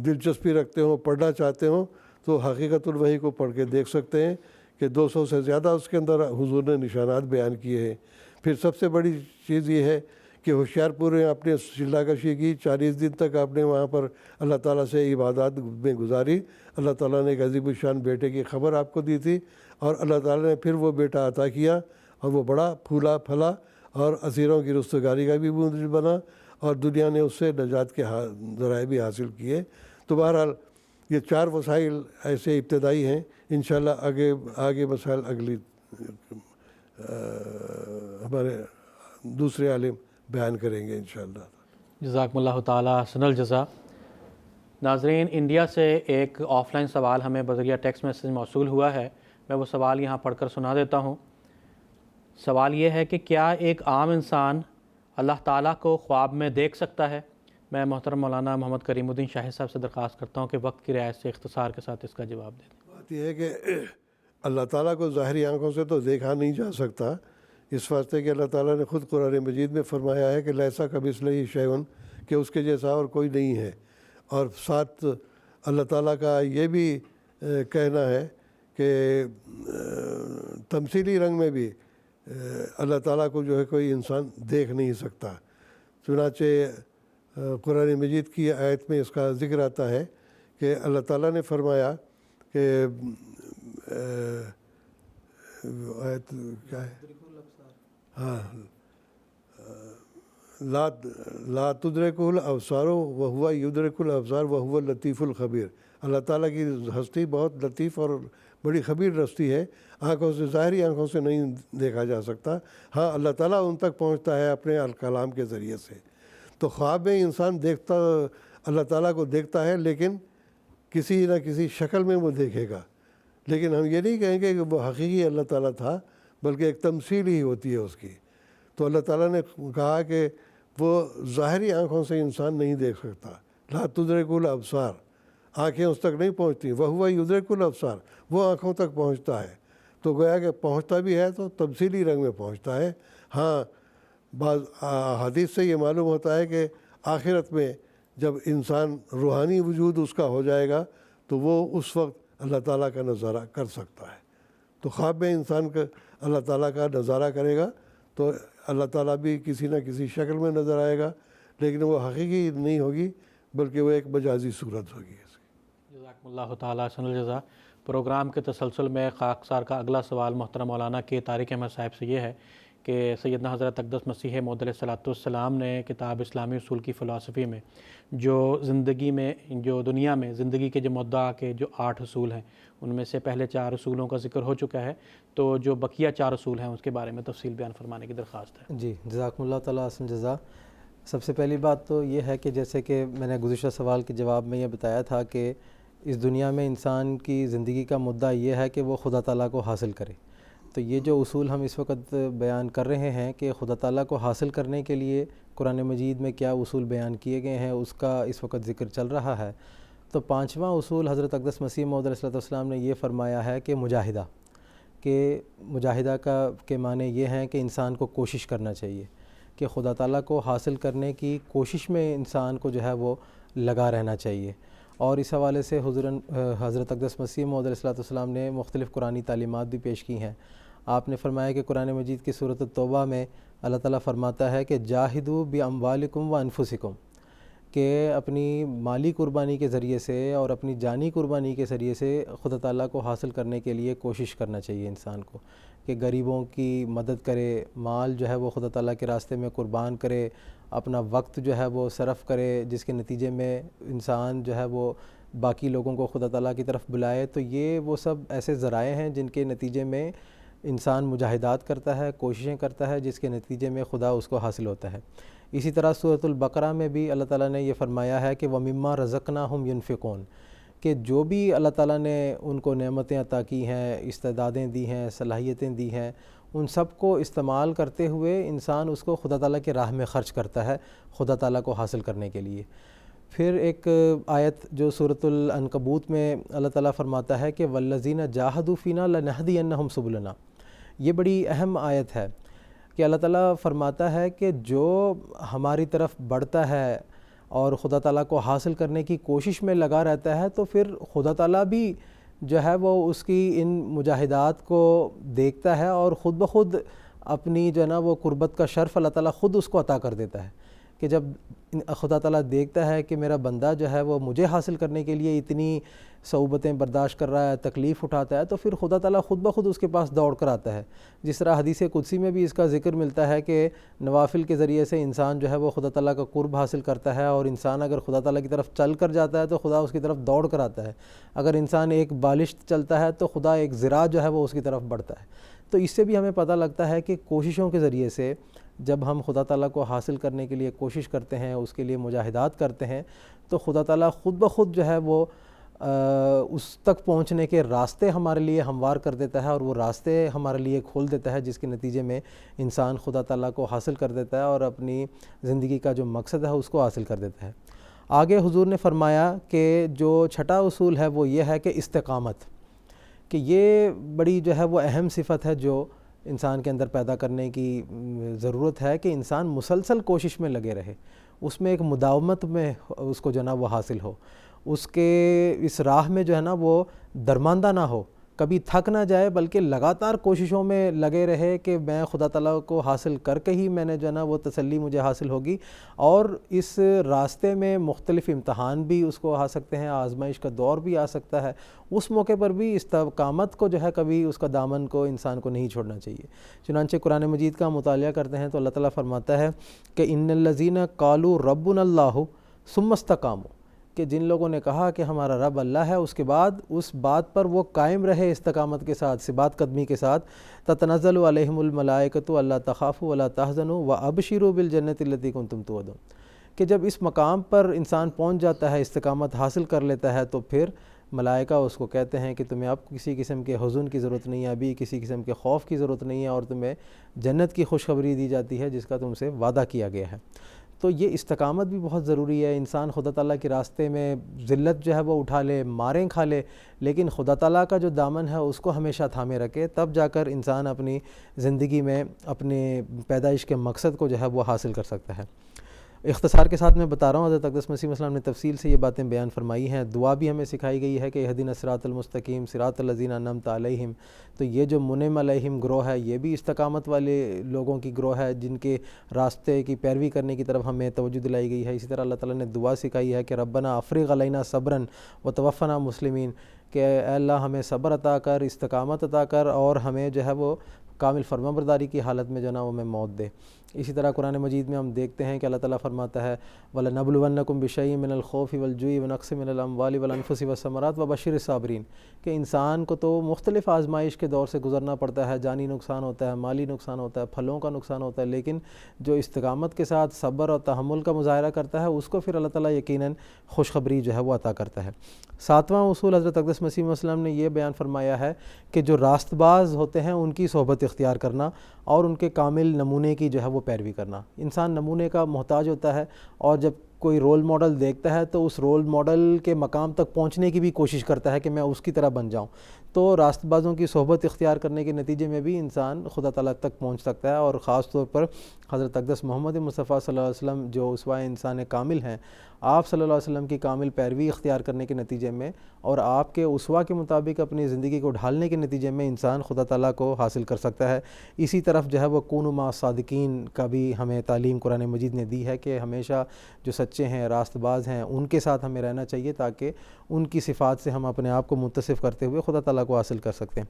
دلچسپی رکھتے ہوں، پڑھنا چاہتے ہوں تو حقیقت الوحی کو پڑھ کے دیکھ سکتے ہیں کہ 200 سے زیادہ اس کے اندر حضور نے نشانات بیان کیے ہیں۔ پھر سب سے بڑی چیز یہ ہے کہ ہوشیار پور نے اپنے چلہ کشی کی، 40 دن تک آپ نے وہاں پر اللہ تعالیٰ سے عبادات میں گزاری۔ اللہ تعالیٰ نے ایک عظیم الشان بیٹے کی خبر آپ کو دی تھی، اور اللہ تعالیٰ نے پھر وہ بیٹا عطا کیا، اور وہ بڑا پھولا پھلا اور اسیروں کی رستگاری کا بھی منزل بنا، اور دنیا نے اس سے نجات کے ذرائع بھی حاصل کیے۔ تو بہرحال یہ 4 وسائل ایسے ابتدائی ہیں. انشاءاللہ آگے مسائل اگلی ہمارے دوسرے عالم بیان کریں گے انشاءاللہ. جزاکم اللہ تعالیٰ حسن الجزا. ناظرین، انڈیا سے ایک آف لائن سوال ہمیں بذریعہ ٹیکسٹ میسیج موصول ہوا ہے. میں وہ سوال یہاں پڑھ کر سنا دیتا ہوں. سوال یہ ہے کہ کیا ایک عام انسان اللہ تعالیٰ کو خواب میں دیکھ سکتا ہے؟ میں محترم مولانا محمد کریم الدین شاہد صاحب سے درخواست کرتا ہوں کہ وقت کی رعایت سے اختصار کے ساتھ اس کا جواب دیں. بات یہ ہے کہ اللہ تعالیٰ کو ظاہری آنکھوں سے تو دیکھا نہیں جا سکتا، اس واسطے کہ اللہ تعالیٰ نے خود قرآن مجید میں فرمایا ہے کہ لیسا کمثلہ شیء، کہ اس کے جیسا اور کوئی نہیں ہے. اور ساتھ اللہ تعالیٰ کا یہ بھی کہنا ہے کہ تمثیلی رنگ میں بھی اللہ تعالیٰ کو جو ہے کوئی انسان دیکھ نہیں سکتا. چنانچہ قرآن مجید کی آیت میں اس کا ذکر آتا ہے کہ اللہ تعالیٰ نے فرمایا کہ آیت کیا ہے؟ ہاں، لا تدرکہ الابصار وہو یدرک الابصار وہو اللطیف الخبیر. اللہ تعالیٰ کی ہستی بہت لطیف اور بڑی خبیر ہستی ہے، آنکھوں سے ظاہری آنکھوں سے نہیں دیکھا جا سکتا. ہاں، اللہ تعالیٰ ان تک پہنچتا ہے اپنے الکلام کے ذریعے سے. تو خواب میں انسان دیکھتا، اللہ تعالیٰ کو دیکھتا ہے، لیکن کسی نہ کسی شکل میں وہ دیکھے گا. لیکن ہم یہ نہیں کہیں گے کہ وہ حقیقی اللہ تعالیٰ تھا، بلکہ ایک تمثیل ہی ہوتی ہے اس کی. تو اللہ تعالیٰ نے کہا کہ وہ ظاہری آنکھوں سے انسان نہیں دیکھ سکتا. لا تدرک الابصار، آنکھیں اس تک نہیں پہنچتی. وہو یدرک الابصار، وہ آنکھوں تک پہنچتا ہے. تو گویا کہ پہنچتا بھی ہے تو تمثیلی رنگ میں پہنچتا ہے. ہاں، بعض حدیث سے یہ معلوم ہوتا ہے کہ آخرت میں جب انسان روحانی وجود اس کا ہو جائے گا تو وہ اس وقت اللہ تعالیٰ کا نظارہ کر سکتا ہے. تو خواب میں انسان کا اللہ تعالیٰ کا نظارہ کرے گا تو اللہ تعالیٰ بھی کسی نہ کسی شکل میں نظر آئے گا، لیکن وہ حقیقی نہیں ہوگی بلکہ وہ ایک مجازی صورت ہوگی. جزاکم اللہ تعالیٰ حسن الجزا. پروگرام کے تسلسل میں خاکسار کا اگلا سوال محترم مولانا کے طارق احمد صاحب سے یہ ہے کہ سیدنا حضرت اقدس مسیح موعود علیہ الصلوۃ والسلام نے کتاب اسلامی اصول کی فلسفی میں جو دنیا میں زندگی کے جو مدعا کے جو 8 اصول ہیں، ان میں سے پہلے 4 اصولوں کا ذکر ہو چکا ہے. تو جو بقیہ 4 اصول ہیں اس کے بارے میں تفصیل بیان فرمانے کی درخواست ہے. جی، جزاکم اللہ تعالیٰ حسن جزا. سب سے پہلی بات تو یہ ہے کہ جیسے کہ میں نے گزشتہ سوال کے جواب میں یہ بتایا تھا کہ اس دنیا میں انسان کی زندگی کا مدعا یہ ہے کہ وہ خدا تعالیٰ کو حاصل کرے. تو یہ جو اصول ہم اس وقت بیان کر رہے ہیں کہ خدا تعالیٰ کو حاصل کرنے کے لیے قرآن مجید میں کیا اصول بیان کیے گئے ہیں، اس کا اس وقت ذکر چل رہا ہے. تو 5واں اصول حضرت اقدس مسیح موعود علیہ السلام نے یہ فرمایا ہے کہ مجاہدہ کے معنی یہ ہیں کہ انسان کو کوشش کرنا چاہیے، کہ خدا تعالیٰ کو حاصل کرنے کی کوشش میں انسان کو جو ہے وہ لگا رہنا چاہیے. اور اس حوالے سے حضرت اقدس مسیح موعود علیہ السلام نے مختلف قرآنی تعلیمات بھی پیش کی ہیں. آپ نے فرمایا کہ قرآن مجید کی سورۃ التوبہ میں اللہ تعالیٰ فرماتا ہے کہ جاہدوا باموالکم و انفسکم، کہ اپنی مالی قربانی کے ذریعے سے اور اپنی جانی قربانی کے ذریعے سے خدا تعالیٰ کو حاصل کرنے کے لیے کوشش کرنا چاہیے انسان کو، کہ غریبوں کی مدد کرے، مال جو ہے وہ خدا تعالیٰ کے راستے میں قربان کرے، اپنا وقت جو ہے وہ صرف کرے، جس کے نتیجے میں انسان جو ہے وہ باقی لوگوں کو خدا تعالیٰ کی طرف بلائے. تو یہ وہ سب ایسے ذرائع ہیں جن کے نتیجے میں انسان مجاہدات کرتا ہے، کوششیں کرتا ہے، جس کے نتیجے میں خدا اس کو حاصل ہوتا ہے. اسی طرح سورۃ البقرہ میں بھی اللہ تعالیٰ نے یہ فرمایا ہے کہ وَمِمَّا رَزَقْنَاهُمْ يُنْفِقُونَ، کہ جو بھی اللہ تعالیٰ نے ان کو نعمتیں عطا کی ہیں، استعدادیں دی ہیں، صلاحیتیں دی ہیں، ان سب کو استعمال کرتے ہوئے انسان اس کو خدا تعالیٰ کے راہ میں خرچ کرتا ہے خدا تعالیٰ کو حاصل کرنے کے لیے. پھر ایک آیت جو سورۃ العنکبوت میں اللہ تعالیٰ فرماتا ہے کہ وَالَّذِينَ جَاهَدُوا فِينَا لَنَهْدِيَنَّهُمْ سُبُلَنَا. یہ بڑی اہم آیت ہے کہ اللہ تعالیٰ فرماتا ہے کہ جو ہماری طرف بڑھتا ہے اور خدا تعالیٰ کو حاصل کرنے کی کوشش میں لگا رہتا ہے تو پھر خدا تعالیٰ بھی جو ہے وہ اس کی ان مجاہدات کو دیکھتا ہے اور خود بخود اپنی جو ہے نا وہ قربت کا شرف اللہ تعالیٰ خود اس کو عطا کر دیتا ہے کہ جب خدا تعالیٰ دیکھتا ہے کہ میرا بندہ جو ہے وہ مجھے حاصل کرنے کے لیے اتنی صعوبتیں برداشت کر رہا ہے، تکلیف اٹھاتا ہے، تو پھر خدا تعالیٰ خود بخود اس کے پاس دوڑ کر آتا ہے۔ جس طرح حدیث قدسی میں بھی اس کا ذکر ملتا ہے کہ نوافل کے ذریعے سے انسان جو ہے وہ خدا تعالیٰ کا قرب حاصل کرتا ہے، اور انسان اگر خدا تعالیٰ کی طرف چل کر جاتا ہے تو خدا اس کی طرف دوڑ کر آتا ہے۔ اگر انسان ایک بالشت چلتا ہے تو خدا ایک ذراع جو ہے وہ اس کی طرف بڑھتا ہے۔ تو اس سے بھی ہمیں پتہ لگتا ہے کہ کوششوں کے ذریعے سے جب ہم خدا تعالیٰ کو حاصل کرنے کے لیے کوشش کرتے ہیں، اس کے لیے مجاہدات کرتے ہیں، تو خدا تعالیٰ خود بخود جو ہے وہ اس تک پہنچنے کے راستے ہمارے لیے ہموار کر دیتا ہے، اور وہ راستے ہمارے لیے کھول دیتا ہے، جس کے نتیجے میں انسان خدا تعالیٰ کو حاصل کر دیتا ہے اور اپنی زندگی کا جو مقصد ہے اس کو حاصل کر دیتا ہے۔ آگے حضور نے فرمایا کہ جو چھٹا اصول ہے وہ یہ ہے کہ استقامت، کہ یہ بڑی جو ہے وہ اہم صفت ہے جو انسان کے اندر پیدا کرنے کی ضرورت ہے، کہ انسان مسلسل کوشش میں لگے رہے، اس میں ایک مداومت میں اس کو جو ہے نا وہ حاصل ہو، اس کے اس راہ میں جو ہے نا وہ درماندہ نہ ہو، کبھی تھک نہ جائے، بلکہ لگاتار کوششوں میں لگے رہے کہ میں خدا تعالیٰ کو حاصل کر کے ہی میں نے جو ہے نا وہ تسلی مجھے حاصل ہوگی۔ اور اس راستے میں مختلف امتحان بھی اس کو آ سکتے ہیں، آزمائش کا دور بھی آ سکتا ہے، اس موقع پر بھی استقامت کو جو ہے کبھی اس کا دامن کو انسان کو نہیں چھوڑنا چاہیے۔ چنانچہ قرآن مجید کا مطالعہ کرتے ہیں تو اللہ تعالیٰ فرماتا ہے کہ ان الذین قالوا ربنا اللہ ثم استقاموا، کہ جن لوگوں نے کہا کہ ہمارا رب اللہ ہے، اس کے بعد اس بات پر وہ قائم رہے استقامت کے ساتھ، ثبات قدمی کے ساتھ، تتنزل علیہم الملائکۃ الا تخافوا ولا تحزنوا وابشروا بالجنۃ التی کنتم توعدون، کہ جب اس مقام پر انسان پہنچ جاتا ہے، استقامت حاصل کر لیتا ہے، تو پھر ملائکہ اس کو کہتے ہیں کہ تمہیں اب کسی قسم کے حزن کی ضرورت نہیں ہے، ابھی کسی قسم کے خوف کی ضرورت نہیں ہے، اور تمہیں جنت کی خوشخبری دی جاتی ہے جس کا تم سے وعدہ کیا گیا ہے۔ تو یہ استقامت بھی بہت ضروری ہے۔ انسان خدا تعالیٰ کے راستے میں ذلت جو ہے وہ اٹھا لے، ماریں کھا لے، لیکن خدا تعالیٰ کا جو دامن ہے اس کو ہمیشہ تھامے رکھے، تب جا کر انسان اپنی زندگی میں اپنے پیدائش کے مقصد کو جو ہے وہ حاصل کر سکتا ہے۔ اختصار کے ساتھ میں بتا رہا ہوں، حضرت اقدس مسیح السلام نے تفصیل سے یہ باتیں بیان فرمائی ہیں۔ دعا بھی ہمیں سکھائی گئی ہے کہ اہدنا الصراط المستقیم صراط الذین انعمت علیہم، تو یہ جو منعم علیہم گروہ ہے یہ بھی استقامت والے لوگوں کی گروہ ہے، جن کے راستے کی پیروی کرنے کی طرف ہمیں توجہ دلائی گئی ہے۔ اسی طرح اللہ تعالیٰ نے دعا سکھائی ہے کہ ربنا افرغ علینا صبرا وتوفنا مسلمین، کہ اے اللہ ہمیں صبر عطا کر، استقامت عطا کر، اور ہمیں جو ہے وہ کامل فرمانبرداری کی حالت میں جو نا وہ ہمیں موت دے۔ اسی طرح قرآن مجید میں ہم دیکھتے ہیں کہ اللہ تعالیٰ فرماتا ہے وَلَنَبْلُوَنَّكُمْ بِشَيْءٍ مِّنَ الْخَوْفِ وَالْجُوعِ وَنَقْصٍ مِّنَ الْأَمْوَالِ وَالْأَنفُسِ وَالثَّمَرَاتِ وَبَشِّرِ الصَّابِرِينَ، کہ انسان کو تو مختلف آزمائش کے دور سے گزرنا پڑتا ہے، جانی نقصان ہوتا ہے، مالی نقصان ہوتا ہے، پھلوں کا نقصان ہوتا ہے، لیکن جو استقامت کے ساتھ صبر اور تحمل کا مظاہرہ کرتا ہے اس کو پھر اللہ تعالیٰ یقیناً خوشخبری جو ہے وہ عطا کرتا ہے۔ ساتواں اصول حضرت اقدس مسیح علیہ السلام نے یہ بیان فرمایا ہے کہ جو راست باز ہوتے ہیں ان کی صحبت اختیار کرنا اور ان کے کامل نمونے کی جو ہے وہ پیروی کرنا۔ انسان نمونے کا محتاج ہوتا ہے، اور جب کوئی رول ماڈل دیکھتا ہے تو اس رول ماڈل کے مقام تک پہنچنے کی بھی کوشش کرتا ہے کہ میں اس کی طرح بن جاؤں۔ تو راست بازوں کی صحبت اختیار کرنے کے نتیجے میں بھی انسان خدا تعالیٰ تک پہنچ سکتا ہے، اور خاص طور پر حضرت اقدس محمد مصطفیٰ صلی اللہ علیہ وسلم جو اسوہ انسان کامل ہیں، آپ صلی اللہ علیہ وسلم کی کامل پیروی اختیار کرنے کے نتیجے میں اور آپ کے اسوہ کے مطابق اپنی زندگی کو ڈھالنے کے نتیجے میں انسان خدا تعالیٰ کو حاصل کر سکتا ہے۔ اسی طرف جو ہے وہ کونوا مع صادقین کا بھی ہمیں تعلیم قرآن مجید نے دی ہے کہ ہمیشہ جو سچے ہیں، راست باز ہیں، ان کے ساتھ ہمیں رہنا چاہیے تاکہ ان کی صفات سے ہم اپنے آپ کو متصف کرتے ہوئے خدا تعالیٰ کو حاصل کر سکتے ہیں۔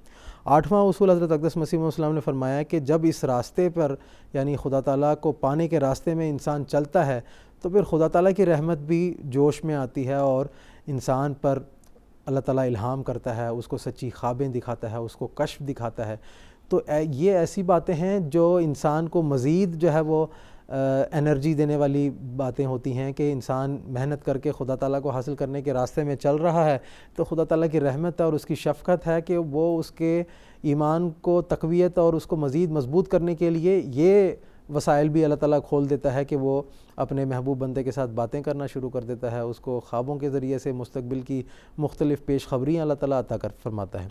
آٹھواں اصول حضرت اقدس مسیح علیہ السلام نے فرمایا کہ جب اس راستے پر یعنی خدا تعالیٰ کو پانے کے راستے میں انسان چلتا ہے تو پھر خدا تعالیٰ کی رحمت بھی جوش میں آتی ہے، اور انسان پر اللہ تعالیٰ الہام کرتا ہے، اس کو سچی خوابیں دکھاتا ہے، اس کو کشف دکھاتا ہے۔ تو یہ ایسی باتیں ہیں جو انسان کو مزید جو ہے وہ انرجی دینے والی باتیں ہوتی ہیں کہ انسان محنت کر کے خدا تعالیٰ کو حاصل کرنے کے راستے میں چل رہا ہے تو خدا تعالیٰ کی رحمت اور اس کی شفقت ہے کہ وہ اس کے ایمان کو تقویت اور اس کو مزید مضبوط کرنے کے لیے یہ وسائل بھی اللہ تعالیٰ کھول دیتا ہے کہ وہ اپنے محبوب بندے کے ساتھ باتیں کرنا شروع کر دیتا ہے، اس کو خوابوں کے ذریعے سے مستقبل کی مختلف پیش خبریاں اللہ تعالیٰ عطا کر فرماتا ہے۔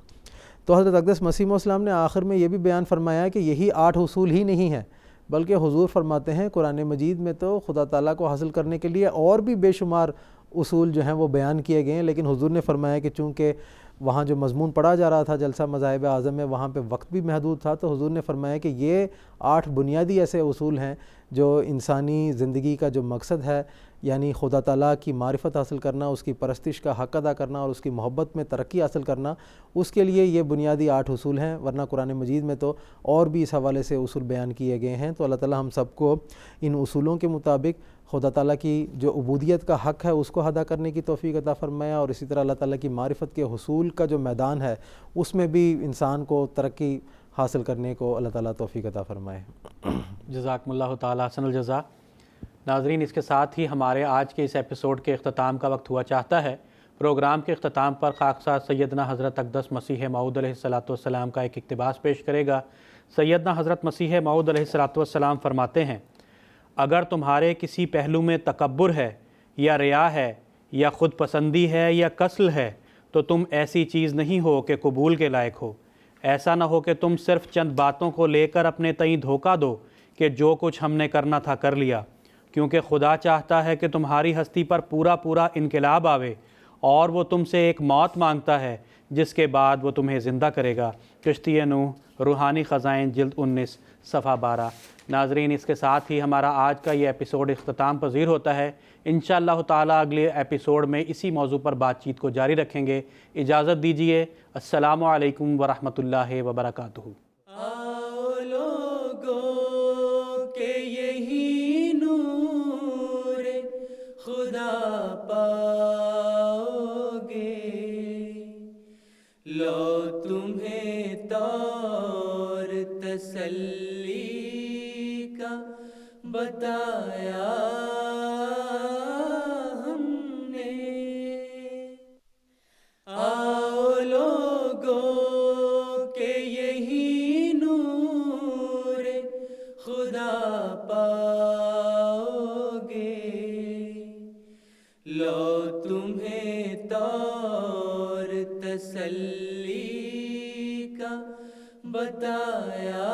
تو حضرت اقدس مسیح علیہ السلام نے آخر میں یہ بھی بیان فرمایا کہ یہی 8 اصول ہی نہیں ہیں، بلکہ حضور فرماتے ہیں قرآن مجید میں تو خدا تعالیٰ کو حاصل کرنے کے لیے اور بھی بے شمار اصول جو ہیں وہ بیان کیے گئے ہیں، لیکن حضور نے فرمایا کہ چونکہ وہاں جو مضمون پڑھا جا رہا تھا جلسہ مذاہب اعظم میں، وہاں پہ وقت بھی محدود تھا، تو حضور نے فرمایا کہ یہ 8 بنیادی ایسے اصول ہیں جو انسانی زندگی کا جو مقصد ہے، یعنی خدا تعالیٰ کی معرفت حاصل کرنا، اس کی پرستش کا حق ادا کرنا اور اس کی محبت میں ترقی حاصل کرنا، اس کے لیے یہ بنیادی 8 اصول ہیں، ورنہ قرآن مجید میں تو اور بھی اس حوالے سے اصول بیان کیے گئے ہیں۔ تو اللہ تعالیٰ ہم سب کو ان اصولوں کے مطابق خدا تعالیٰ کی جو عبودیت کا حق ہے اس کو ادا کرنے کی توفیق عطا فرمائے، اور اسی طرح اللہ تعالیٰ کی معرفت کے حصول کا جو میدان ہے اس میں بھی انسان کو ترقی حاصل کرنے کو اللہ تعالیٰ توفیق عطا فرمائے۔ جزاکم اللہ تعالیٰ حسن الجزا۔ ناظرین، اس کے ساتھ ہی ہمارے آج کے اس ایپیسوڈ کے اختتام کا وقت ہوا چاہتا ہے۔ پروگرام کے اختتام پر خاکسار سیدنا حضرت اقدس مسیح موعود علیہ السلام کا ایک اقتباس پیش کرے گا۔ سیدنا حضرت مسیح موعود علیہ السلام فرماتے ہیں، اگر تمہارے کسی پہلو میں تکبر ہے یا ریا ہے یا خود پسندی ہے یا کسل ہے تو تم ایسی چیز نہیں ہو کہ قبول کے لائق ہو۔ ایسا نہ ہو کہ تم صرف چند باتوں کو لے کر اپنے تئیں دھوکہ دو کہ جو کچھ ہم نے کرنا تھا کر لیا، کیونکہ خدا چاہتا ہے کہ تمہاری ہستی پر پورا انقلاب آوے، اور وہ تم سے ایک موت مانگتا ہے جس کے بعد وہ تمہیں زندہ کرے گا۔ کشتی نوح، روحانی خزائن، جلد 19 صفحہ 12۔ ناظرین، اس کے ساتھ ہی ہمارا آج کا یہ ایپیسوڈ اختتام پذیر ہوتا ہے۔ انشاءاللہ تعالیٰ اگلے ایپیسوڈ میں اسی موضوع پر بات چیت کو جاری رکھیں گے۔ اجازت دیجیے۔ السلام علیکم ورحمۃ اللہ وبرکاتہ۔ آؤ لوگوں کہ یہی نور خدا پاؤ گے، لو تمہیں طور تسلی کا بتایا ہم نے۔ آؤ لوگوں کہ یہی نور خدا پاؤ گے، لو تمہیں طور تسلی کا بتایا